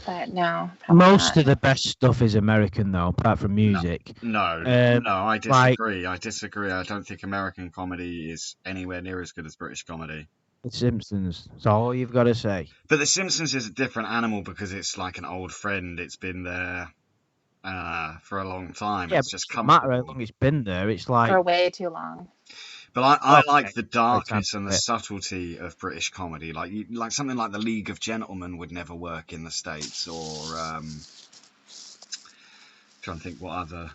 But no, Most not. of the best stuff is American, though, apart from music. No, I disagree. I disagree. I don't think American comedy is anywhere near as good as British comedy. The Simpsons. That's all you've got to say. But The Simpsons is a different animal because it's like an old friend. It's been there for a long time. Yeah, It's just it doesn't matter how comfortable. long it's been there. It's like For way too long. But I okay, like the right time darkness to and the do it. subtlety of British comedy. Like something like The League of Gentlemen would never work in the States, or trying to think what other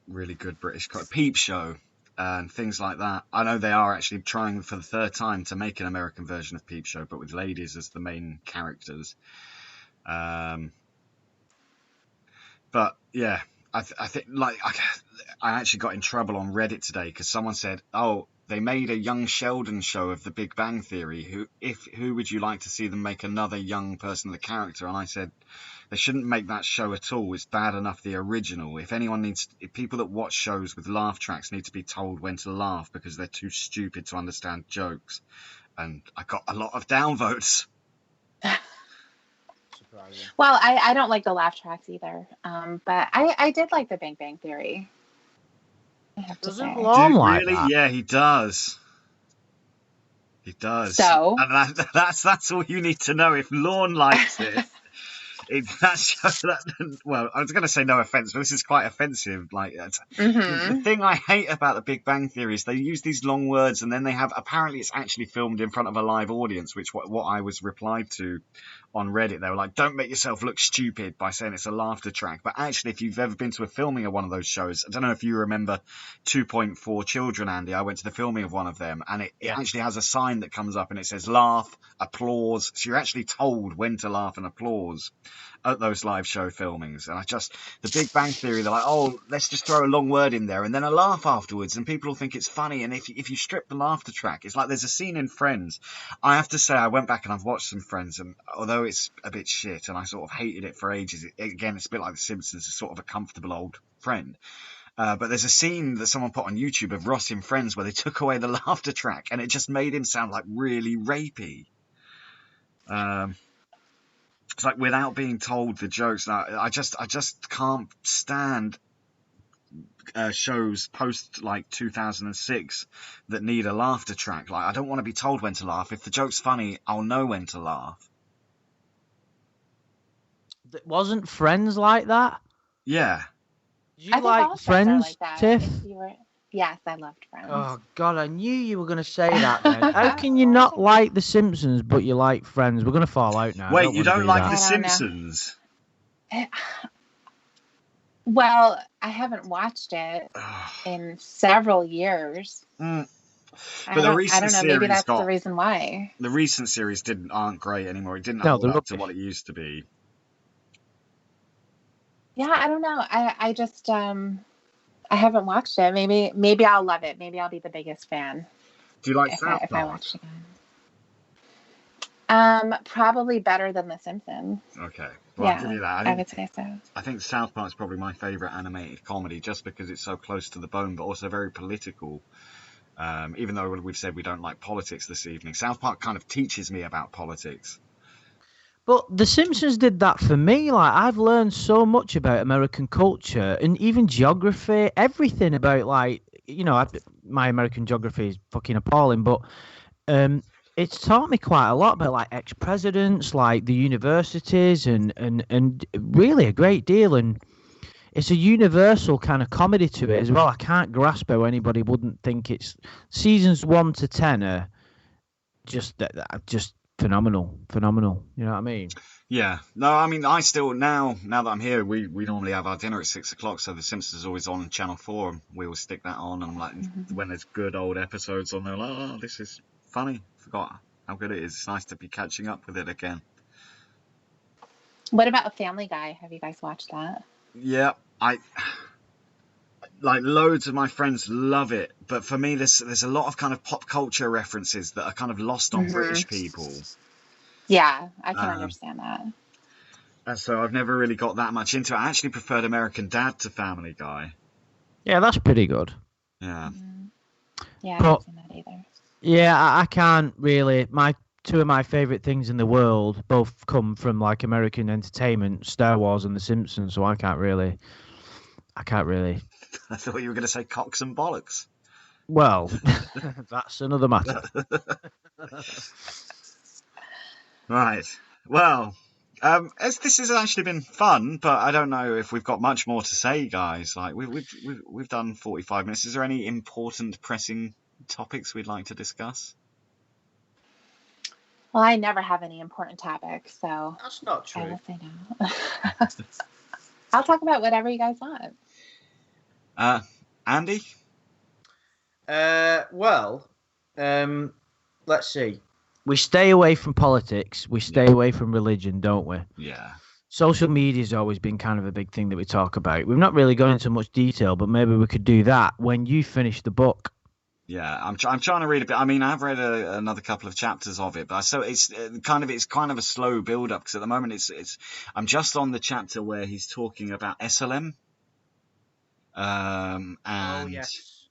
really good British Peep Show and things like that. I know they are actually trying for the third time to make an American version of Peep Show, but with ladies as the main characters. But yeah, I think like I actually got in trouble on Reddit today because someone said, "Oh, they made a young Sheldon show of The Big Bang Theory. Who would you like to see them make another young person of the character?" And I said, they shouldn't make that show at all. It's bad enough the original. If people that watch shows with laugh tracks need to be told when to laugh because they're too stupid to understand jokes. And I got a lot of downvotes. Surprising. Well, I don't like the laugh tracks either. But I did like The Big Bang Theory. I have to Doesn't say. Lorne like Really? that? Yeah, he does. He does. So And that's all you need to know. If Lorne likes it, well, I was going to say no offense, but this is quite offensive. Like the thing I hate about The Big Bang Theory is they use these long words, and then they have apparently it's actually filmed in front of a live audience, which what I was replied to on Reddit. They were like, "Don't make yourself look stupid by saying it's a laughter track." But actually, if you've ever been to a filming of one of those shows, I don't know if you remember 2.4 Children, Andy. I went to the filming of one of them, and it actually has a sign that comes up and it says laugh, applause. So you're actually told when to laugh and applause at those live show filmings. And the Big Bang Theory, they're like, "Oh, let's just throw a long word in there and then a laugh afterwards, and people will think it's funny." And if you strip the laughter track, it's like there's a scene in Friends. I have to say, I went back and I've watched some Friends, and although it's a bit shit and I sort of hated it for ages, again, it's a bit like The Simpsons. It's sort of a comfortable old friend. But there's a scene that someone put on YouTube of Ross in Friends where they took away the laughter track, and it just made him sound like really rapey. It's like without being told the jokes. Now, I just can't stand shows post like 2006 that need a laughter track. Like, I don't want to be told when to laugh. If the joke's funny, I'll know when to laugh. Wasn't Friends like that? Yeah. Did you like Friends, like Tiff? Yes, I loved Friends. Oh God, I knew you were going to say that. Then. How can you not like The Simpsons but you like Friends? We're going to fall out now. Wait, you don't like that. The Simpsons? Well, I haven't watched it in several years. But I don't know. Maybe that's the reason why. The recent series aren't great anymore. It didn't hold up to what it used to be. Yeah, I don't know. I just I haven't watched it. Maybe I'll love it. Maybe I'll be the biggest fan. Do you like South Park? If I watch it again. Probably better than The Simpsons. Okay. Well, I'll give Yeah, you that. I would say so. I think South Park's probably my favourite animated comedy, just because it's so close to the bone, but also very political. Even though we've said we don't like politics this evening, South Park kind of teaches me about politics. But The Simpsons did that for me. Like, I've learned so much about American culture and even geography, everything about, like, you know, my American geography is fucking appalling, but it's taught me quite a lot about, like, ex-presidents, like the universities, and really a great deal. And it's a universal kind of comedy to it as well. I can't grasp how anybody wouldn't think it's seasons 1 to 10 are just phenomenal. You know what I mean? Yeah. No, I mean, I still, now that I'm here, we normally have our dinner at 6 o'clock, so The Simpsons is always on Channel 4, and we always stick that on, and like, when there's good old episodes on there, like, oh, this is funny. Forgot how good it is. It's nice to be catching up with it again. What about Family Guy? Have you guys watched that? Yeah, like, loads of my friends love it, but for me, there's a lot of kind of pop culture references that are kind of lost on British people. Yeah, I can understand that. And so I've never really got that much into it. I actually preferred American Dad to Family Guy. Yeah, that's pretty good. Yeah. Yeah, I haven't seen that either. Yeah, I can't really. Two of my favorite things in the world both come from, like, American entertainment, Star Wars and The Simpsons. So I can't really. I thought you were going to say cocks and bollocks. Well, that's another matter. Right. Well, this has actually been fun, but I don't know if we've got much more to say, guys. Like, we've done 45 minutes. Is there any important, pressing topics we'd like to discuss? Well, I never have any important topics, so That's not true. I will say no. I'll talk about whatever you guys want. Andy? Let's see. We stay away from politics. We stay away from religion, don't we? Yeah. Social media's always been kind of a big thing that we talk about. We've not really gone into much detail, but maybe we could do that when you finish the book. Yeah, I'm trying to read a bit. I mean, I've read another couple of chapters of it, but so it's kind of a slow build up, because at the moment I'm just on the chapter where he's talking about SLM. Yes.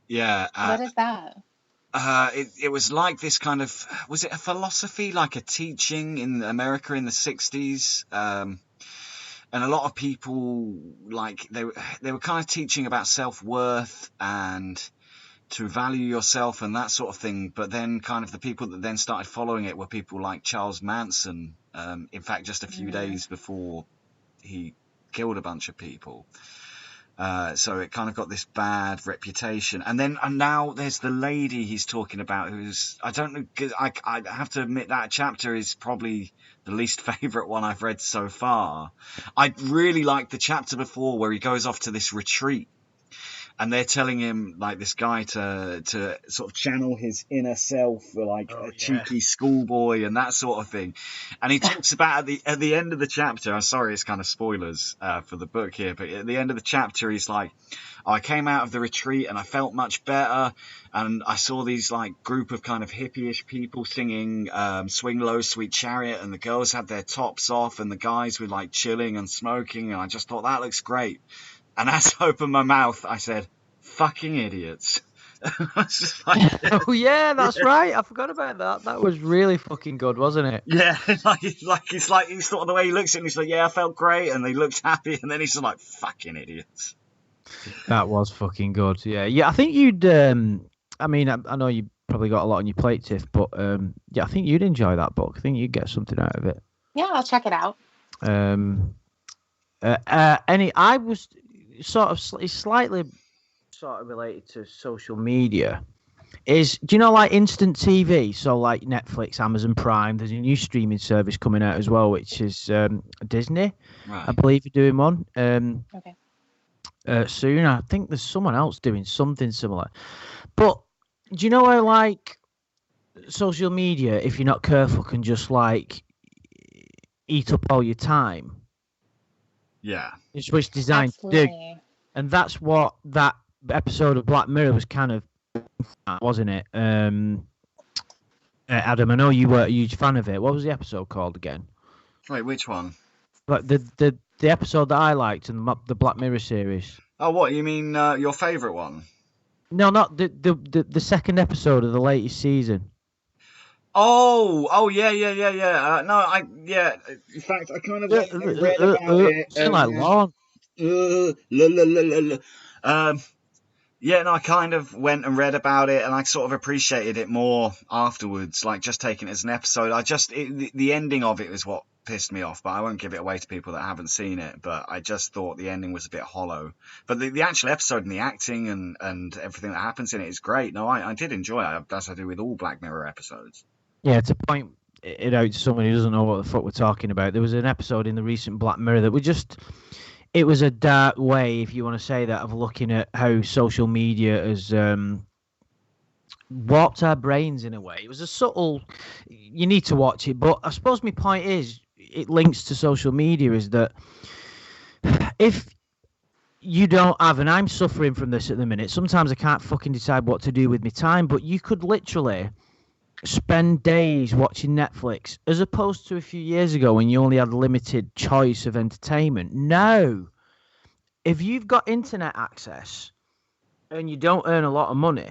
Yeah. What is that? It was like this kind of, was it a philosophy, like a teaching in America in the 60s? And a lot of people, like, they were kind of teaching about self-worth and to value yourself and that sort of thing. But then kind of the people that then started following it were people like Charles Manson, in fact, just a few days before he killed a bunch of people. So it kind of got this bad reputation. And now there's the lady he's talking about, who's, I don't know, I have to admit that chapter is probably the least favourite one I've read so far. I really liked the chapter before where he goes off to this retreat, and they're telling him, like, this guy to sort of channel his inner self, like cheeky schoolboy and that sort of thing. And he talks about at the end of the chapter, I'm sorry, it's kind of spoilers for the book here, but at the end of the chapter, he's like, I came out of the retreat and I felt much better, and I saw these, like, group of kind of hippie-ish people singing Swing Low, Sweet Chariot, and the girls had their tops off and the guys were, like, chilling and smoking, and I just thought, that looks great. And as I opened my mouth, I said, fucking idiots. Oh, yeah, that's right. I forgot about that. That was really fucking good, wasn't it? Yeah, he's sort of the way he looks at him, he's like, yeah, I felt great, and he looked happy, and then he's just like, fucking idiots. That was fucking good. Yeah, I think you'd, I mean, I know you probably got a lot on your plate, Tiff, but yeah, I think you'd enjoy that book. I think you'd get something out of it. Yeah, I'll check it out. I was sort of slightly sort of related to social media. Do you know, like, instant TV? So, like, Netflix, Amazon Prime. There's a new streaming service coming out as well, which is Disney. Right. I believe you're doing one. Okay. Soon. I think there's someone else doing something similar. But do you know how, like, social media, if you're not careful, can just, like, eat up all your time? Yeah. It's what's designed to do. And that's what that episode of Black Mirror was kind of, wasn't it? Adam, I know you were a huge fan of it. What was the episode called again? Wait, which one? Like the episode that I liked in the Black Mirror series. Oh, what you mean? Your favourite one? No, not the second episode of the latest season. Oh, yeah, yeah, yeah, yeah. No, yeah. In fact, I kind of went and read about it, Sound like and Lon. la, la, la, la, la. Um, yeah, no, I kind of went and read about it, and I sort of appreciated it more afterwards. Like just taking it as an episode. The ending of it was what pissed me off, but I won't give it away to people that haven't seen it. But I just thought the ending was a bit hollow. But the actual episode and the acting and everything that happens in it is great. No, I did enjoy it, as I do with all Black Mirror episodes. Yeah, to point it out to someone who doesn't know what the fuck we're talking about, there was an episode in the recent Black Mirror that it was a dark way, if you want to say that, of looking at how social media has warped our brains in a way. It was a subtle, you need to watch it, but I suppose my point is, it links to social media, is that if you don't have, and I'm suffering from this at the minute, sometimes I can't fucking decide what to do with my time, but you could literally spend days watching Netflix as opposed to a few years ago when you only had limited choice of entertainment. Now, if you've got internet access and you don't earn a lot of money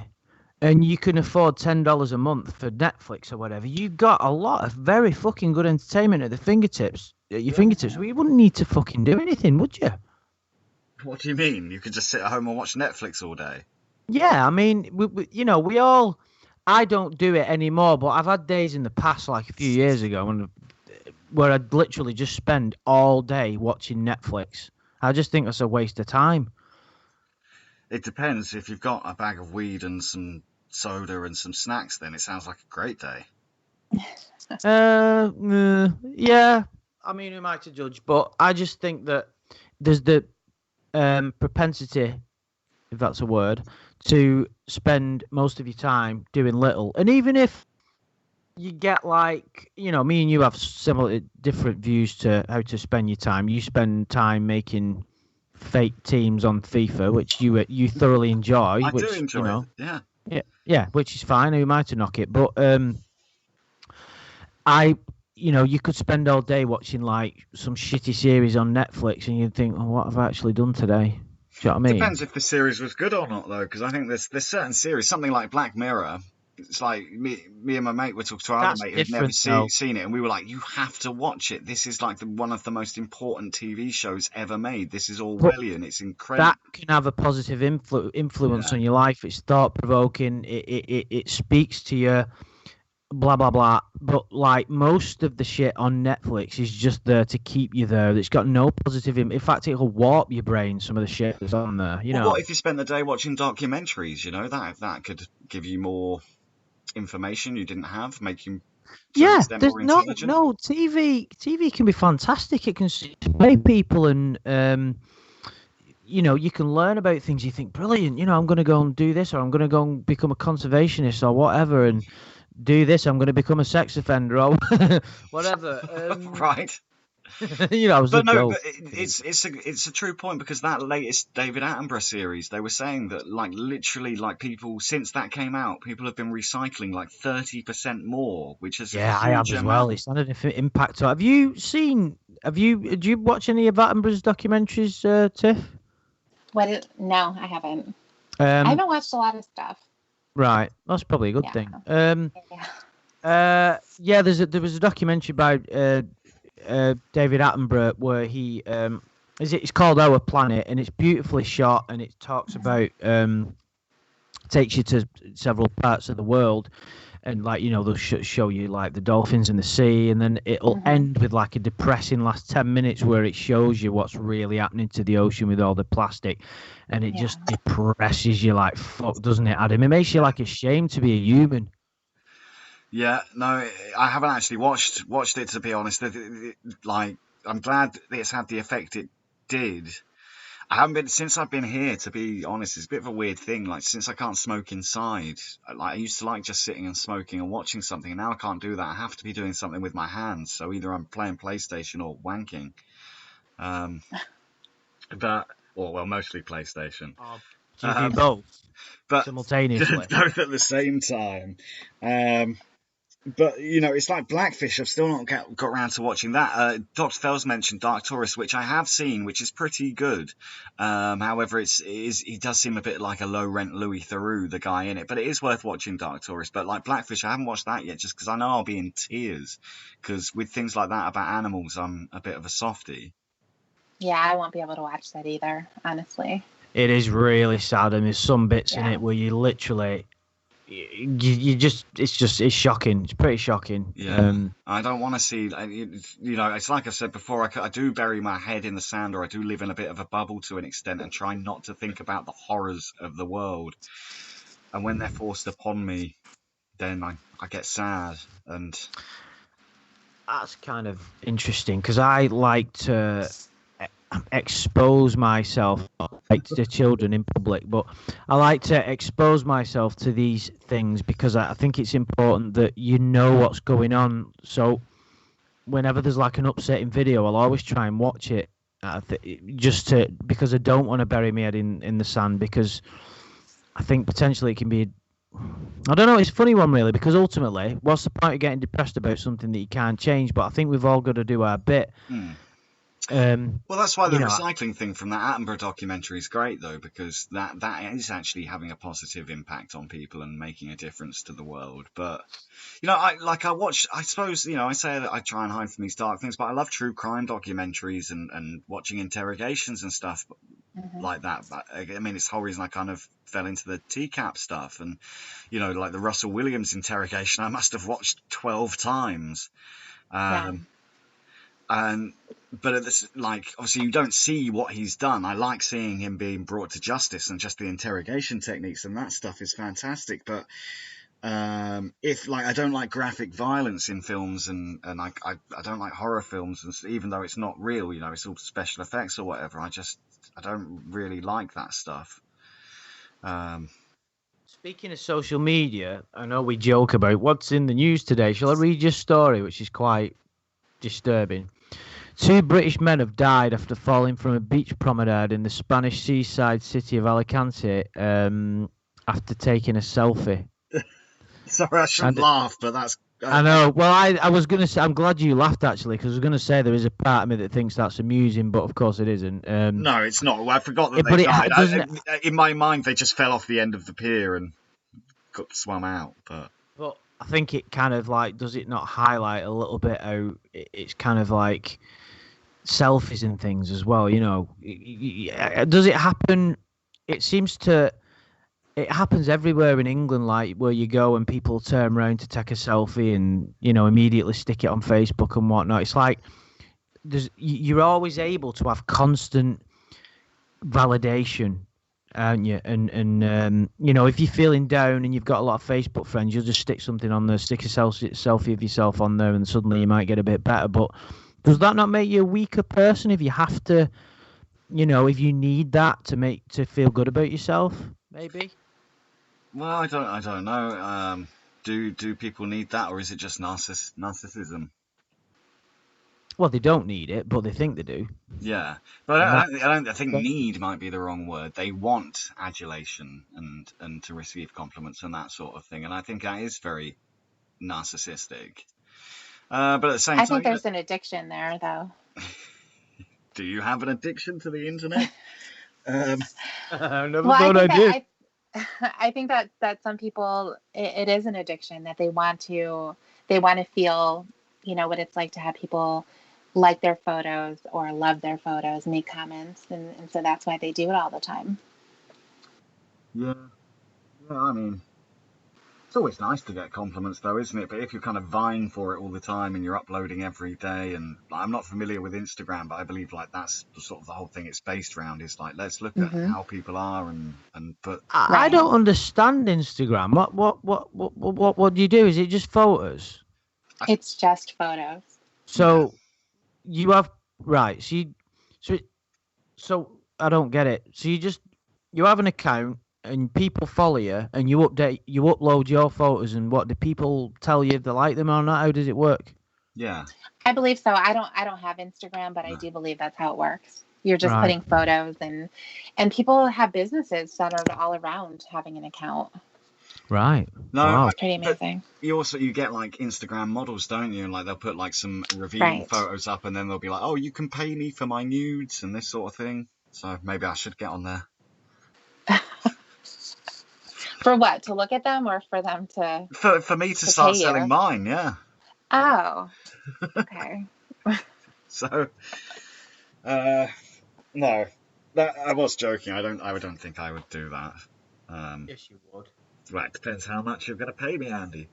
and you can afford $10 a month for Netflix or whatever, you've got a lot of very fucking good entertainment at your fingertips. Well, you wouldn't need to fucking do anything, would you? What do you mean? You could just sit at home and watch Netflix all day? Yeah, I mean, we all. I don't do it anymore, but I've had days in the past, like a few years ago, where I'd literally just spend all day watching Netflix. I just think that's a waste of time. It depends. If you've got a bag of weed and some soda and some snacks, then it sounds like a great day. Yeah. I mean, who am I to judge? But I just think that there's the propensity, if that's a word, to spend most of your time doing little. And even if you get like, me and you have similar different views to how to spend your time. You spend time making fake teams on FIFA, which you thoroughly enjoy. I do enjoy it. Yeah. Yeah, which is fine. Who am I to knock it? But you could spend all day watching like some shitty series on Netflix, and you'd think, oh, what have I actually done today? Do you know what I mean? Depends if the series was good or not, though, because I think there's certain series, something like Black Mirror. It's like me and my mate were talking to our other mate who'd never seen it, and we were like, "You have to watch it. This is like one of the most important TV shows ever made. This is Orwellian. It's incredible." That can have a positive influence on your life. It's thought provoking. It speaks to you. Blah blah blah. But like most of the shit on Netflix is just there to keep you there. It's got no positive. In fact, it'll warp your brain. Some of the shit that's on there. What if you spent the day watching documentaries? That could give you more information you didn't have, make you there's no TV can be fantastic. It can sway people, and you can learn about things. You think brilliant. I'm going to go and do this, or I'm going to go and become a conservationist, or whatever, and do this. I'm going to become a sex offender, or whatever. Right. But it's a true point, because that latest David Attenborough series, they were saying that like literally like people since that came out, people have been recycling like 30% more, which is I have as well. It's had an impact. Did you watch any of Attenborough's documentaries, Tiff? No, I haven't. I haven't watched a lot of stuff. Right, that's probably a good thing. There was a documentary by David Attenborough where he it's called Our Planet, and it's beautifully shot, and it talks about takes you to several parts of the world, and like they'll show you like the dolphins in the sea, and then it'll end with like a depressing last 10 minutes where it shows you what's really happening to the ocean with all the plastic, and it just depresses you like fuck, doesn't it, Adam? It makes you like ashamed to be a human. Yeah, no, I haven't actually watched it, to be honest. Like, I'm glad it's had the effect it did. I haven't been since I've been here, to be honest. It's a bit of a weird thing. Like, since I can't smoke inside, like I used to like just sitting and smoking and watching something, and now I can't do that. I have to be doing something with my hands. So either I'm playing PlayStation or wanking. Mostly PlayStation. Do you do both? But simultaneously, both at the same time. But it's like Blackfish. I've still not got around to watching that. Dr. Fells mentioned Dark Tourist, which I have seen, which is pretty good. However, he does seem a bit like a low rent Louis Theroux, the guy in it. But it is worth watching Dark Tourist. But like Blackfish, I haven't watched that yet, just because I know I'll be in tears. Because with things like that about animals, I'm a bit of a softie. Yeah, I won't be able to watch that either, honestly. It is really sad, and there's some bits in it where you literally. It's shocking. It's pretty shocking. Yeah, I don't want to see. It's like I said before. I do bury my head in the sand, or I do live in a bit of a bubble to an extent, and try not to think about the horrors of the world. And when they're forced upon me, then I get sad. And that's kind of interesting because I like to expose myself, like to children in public, but I like to expose myself to these things because I think it's important that you know what's going on. So whenever there's like an upsetting video, I'll always try and watch it, because I don't want to bury my head in the sand, because I think potentially it can be. I don't know. It's a funny one, really, because ultimately, what's the point of getting depressed about something that you can't change? But I think we've all got to do our bit. Well, that's why the recycling thing from that Attenborough documentary is great, though, because that is actually having a positive impact on people and making a difference to the world. But I suppose I say that I try and hide from these dark things, but I love true crime documentaries and watching interrogations and stuff like that. But I mean, it's the whole reason I kind of fell into the TCAP stuff, and like the Russell Williams interrogation, I must have watched 12 times. But obviously you don't see what he's done. I like seeing him being brought to justice, and just the interrogation techniques and that stuff is fantastic. But if I don't like graphic violence in films, and I don't like horror films, and even though it's not real, it's all special effects or whatever. I don't really like that stuff. Speaking of social media, I know we joke about what's in the news today. Shall I read your story, which is quite disturbing? 2 British men have died after falling from a beach promenade in the Spanish seaside city of Alicante after taking a selfie. Sorry, I shouldn't laugh, but that's... I know. Well, I was going to say, I'm glad you laughed, actually, because I was going to say there is a part of me that thinks that's amusing, but of course it isn't. No, it's not. Well, I forgot that they died. In my mind, they just fell off the end of the pier and got swum out. But I think it kind of does it not highlight a little bit how it's kind of like selfies and things as well, does it happen? It seems it happens everywhere in England, like where you go and people turn around to take a selfie and immediately stick it on Facebook and whatnot. It's like you're always able to have constant validation, aren't you? And if you're feeling down and you've got a lot of Facebook friends, you'll just stick something on there, stick a selfie of yourself on there, and suddenly you might get a bit better. But does that not make you a weaker person if you have to, if you need that to feel good about yourself? Maybe. Well, I don't know. Do people need that, or is it just narcissism? Well, they don't need it, but they think they do. Yeah, but I think need might be the wrong word. They want adulation and to receive compliments and that sort of thing, and I think that is very narcissistic. But at the same time, I think there's an addiction there, though. Do you have an addiction to the internet? I never thought I did. I think that some people, it is an addiction, that they want to feel, what it's like to have people like their photos or love their photos, make comments, and so that's why they do it all the time. Yeah, I mean, it's always nice to get compliments, though, isn't it? But if you're kind of vying for it all the time and you're uploading every day, and I'm not familiar with Instagram, but I believe that's sort of the whole thing it's based around, is let's look at how people are and put. I don't understand Instagram. What do you do? Is it just photos? It's just photos. So you have so I don't get it. So you have an account and people follow you and you upload your photos, and what do people tell you if they like them or not? How does it work? Yeah, I believe so. I don't have Instagram, but I do believe that's how it works. You're just putting photos, and people have businesses centered all around having an account. Right. No, Wow. Pretty but amazing. you get like Instagram models, don't you? And like they'll put like some revealing Right. photos up, and then they'll be like, "Oh, you can pay me for my nudes and this sort of thing." So maybe I should get on there. For what? To look at them or for them to For me to pay start you? selling mine, yeah. Oh. Okay. So, no, that I was joking. I don't think I would do that. Yes, you would. Well, it depends how much you're going to pay me, Andy.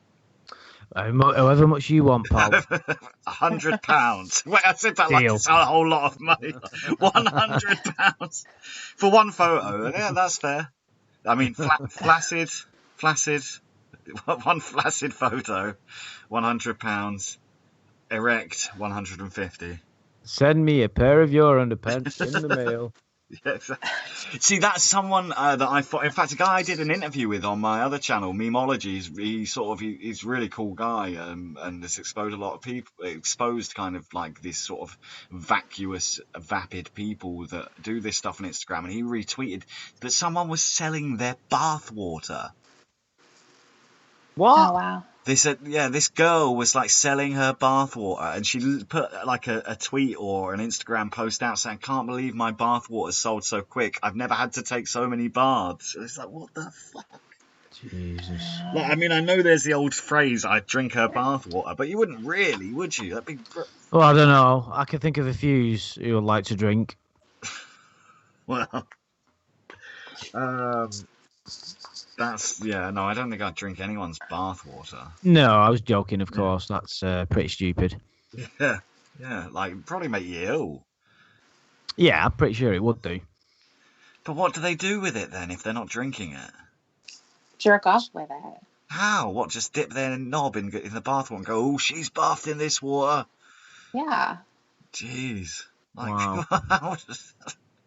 However much you want, pal. £100. Wait, I said that like Deal. it's a whole lot of money. £100 for one photo. Yeah, that's fair. I mean, flaccid, one flaccid photo, £100. Erect, 150. Send me a pair of your underpants in the mail. Yes. See, that's someone that I thought. In fact, a guy I did an interview with on my other channel, Memology. He's a really cool guy, and has exposed a lot of people. Exposed kind of like this sort of vacuous, vapid people that do this stuff on Instagram. And he retweeted that someone was selling their bath water. What? Oh wow. This girl was like selling her bathwater, and she put like a tweet or an Instagram post out saying, "Can't believe my bathwater sold so quick. I've never had to take so many baths." It's like, what the fuck? Jesus. Like, I mean, I know there's the old phrase, "I drink her bathwater," but you wouldn't really, would you? That'd be. Well, I don't know. I can think of a few who would like to drink. Well, no, I don't think I'd drink anyone's bathwater. No, I was joking, of course. That's pretty stupid. Yeah, like probably make you ill. Yeah, I'm pretty sure it would do. But what do they do with it then if they're not drinking it? Jerk off with it. How? What? Just dip their knob in the bathwater and go, "Oh, she's bathed in this water." Yeah. Jeez. Like, Wow.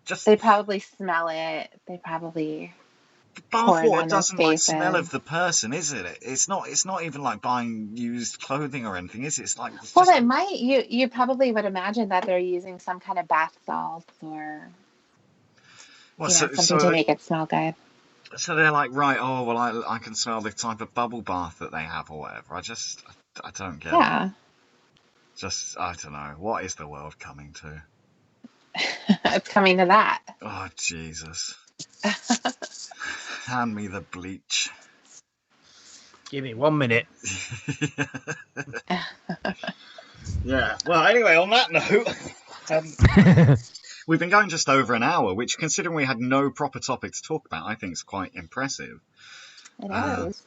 just They probably smell it. They probably pour it bathwater on doesn't their like smell faces. of the person, is it? It's not even like buying used clothing or anything, is it? It's like Well, it might. You probably would imagine that they're using some kind of bath salts or something to make it smell good. So they're like, right, oh well, I can smell the type of bubble bath that they have or whatever. I don't get it. Just, I don't know. What is the world coming to? It's coming to that. Oh, Jesus. Hand me the bleach. Give me 1 minute. Yeah. Well, anyway, on that note, we've been going just over an hour, which, considering we had no proper topic to talk about, I think is quite impressive. It is.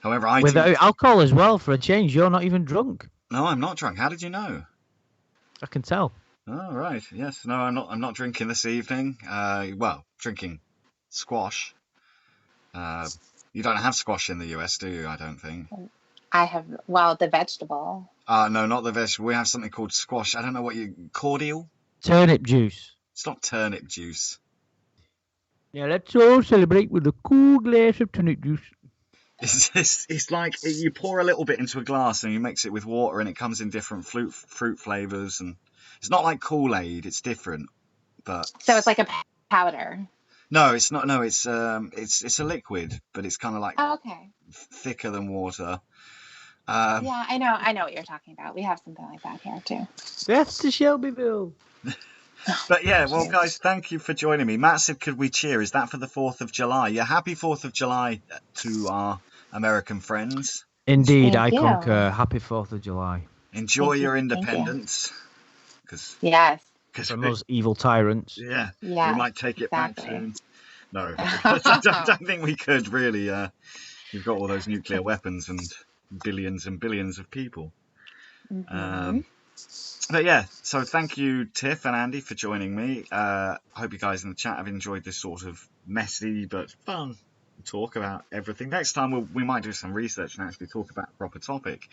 However, Without alcohol as well, for a change, you're not even drunk. No, I'm not drunk. How did you know? I can tell. Oh, right. Yes. No, I'm not drinking this evening. Drinking squash. You don't have squash in the US, do you? I don't think. I have, the vegetable. No, not the vegetable. We have something called squash. I don't know cordial? Turnip juice. It's not turnip juice. Yeah, let's all celebrate with a cool glass of turnip juice. It's like you pour a little bit into a glass and you mix it with water, and it comes in different fruit flavors, and it's not like Kool-Aid. It's different, but so it's like a powder. No, it's not. No, it's a liquid, but it's kind of like thicker than water. Yeah, I know what you're talking about. We have something like that here too. That's the Shelbyville. But yeah, well, guys, thank you for joining me. Matt said, "Could we cheer?" Is that for the 4th of July? Yeah, happy 4th of July to our American friends. Indeed, I concur. Happy 4th of July. Enjoy your independence. Yes. From those evil tyrants. Yeah. We might take it back soon. No, I don't think we could really. You've got all those nuclear weapons and billions of people. Mm-hmm. But yeah, so thank you, Tiff and Andy, for joining me. I hope you guys in the chat have enjoyed this sort of messy but fun talk about everything. Next time we might do some research and actually talk about a proper topic.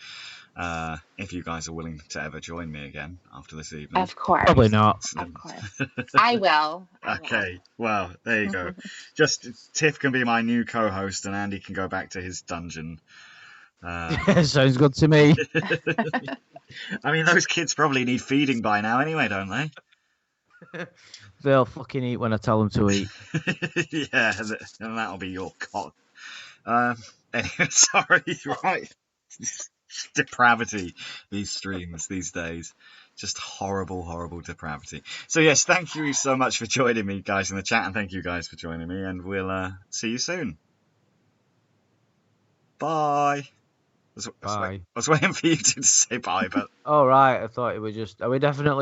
If you guys are willing to ever join me again after this evening. Of course. Probably not. Of course. I will. Okay, well, there you go. Just Tiff can be my new co-host and Andy can go back to his dungeon. Sounds good to me. I mean, those kids probably need feeding by now anyway, don't they? They'll fucking eat when I tell them to eat. Yeah, and that'll be your cock. Anyway, sorry, right. Depravity, these streams these days. Just horrible, horrible depravity. So yes, thank you so much for joining me, guys, in the chat, and thank you guys for joining me, and we'll see you soon. Bye. I Bye. was waiting for you to say bye, but All right, I thought it was just. Are we definitely?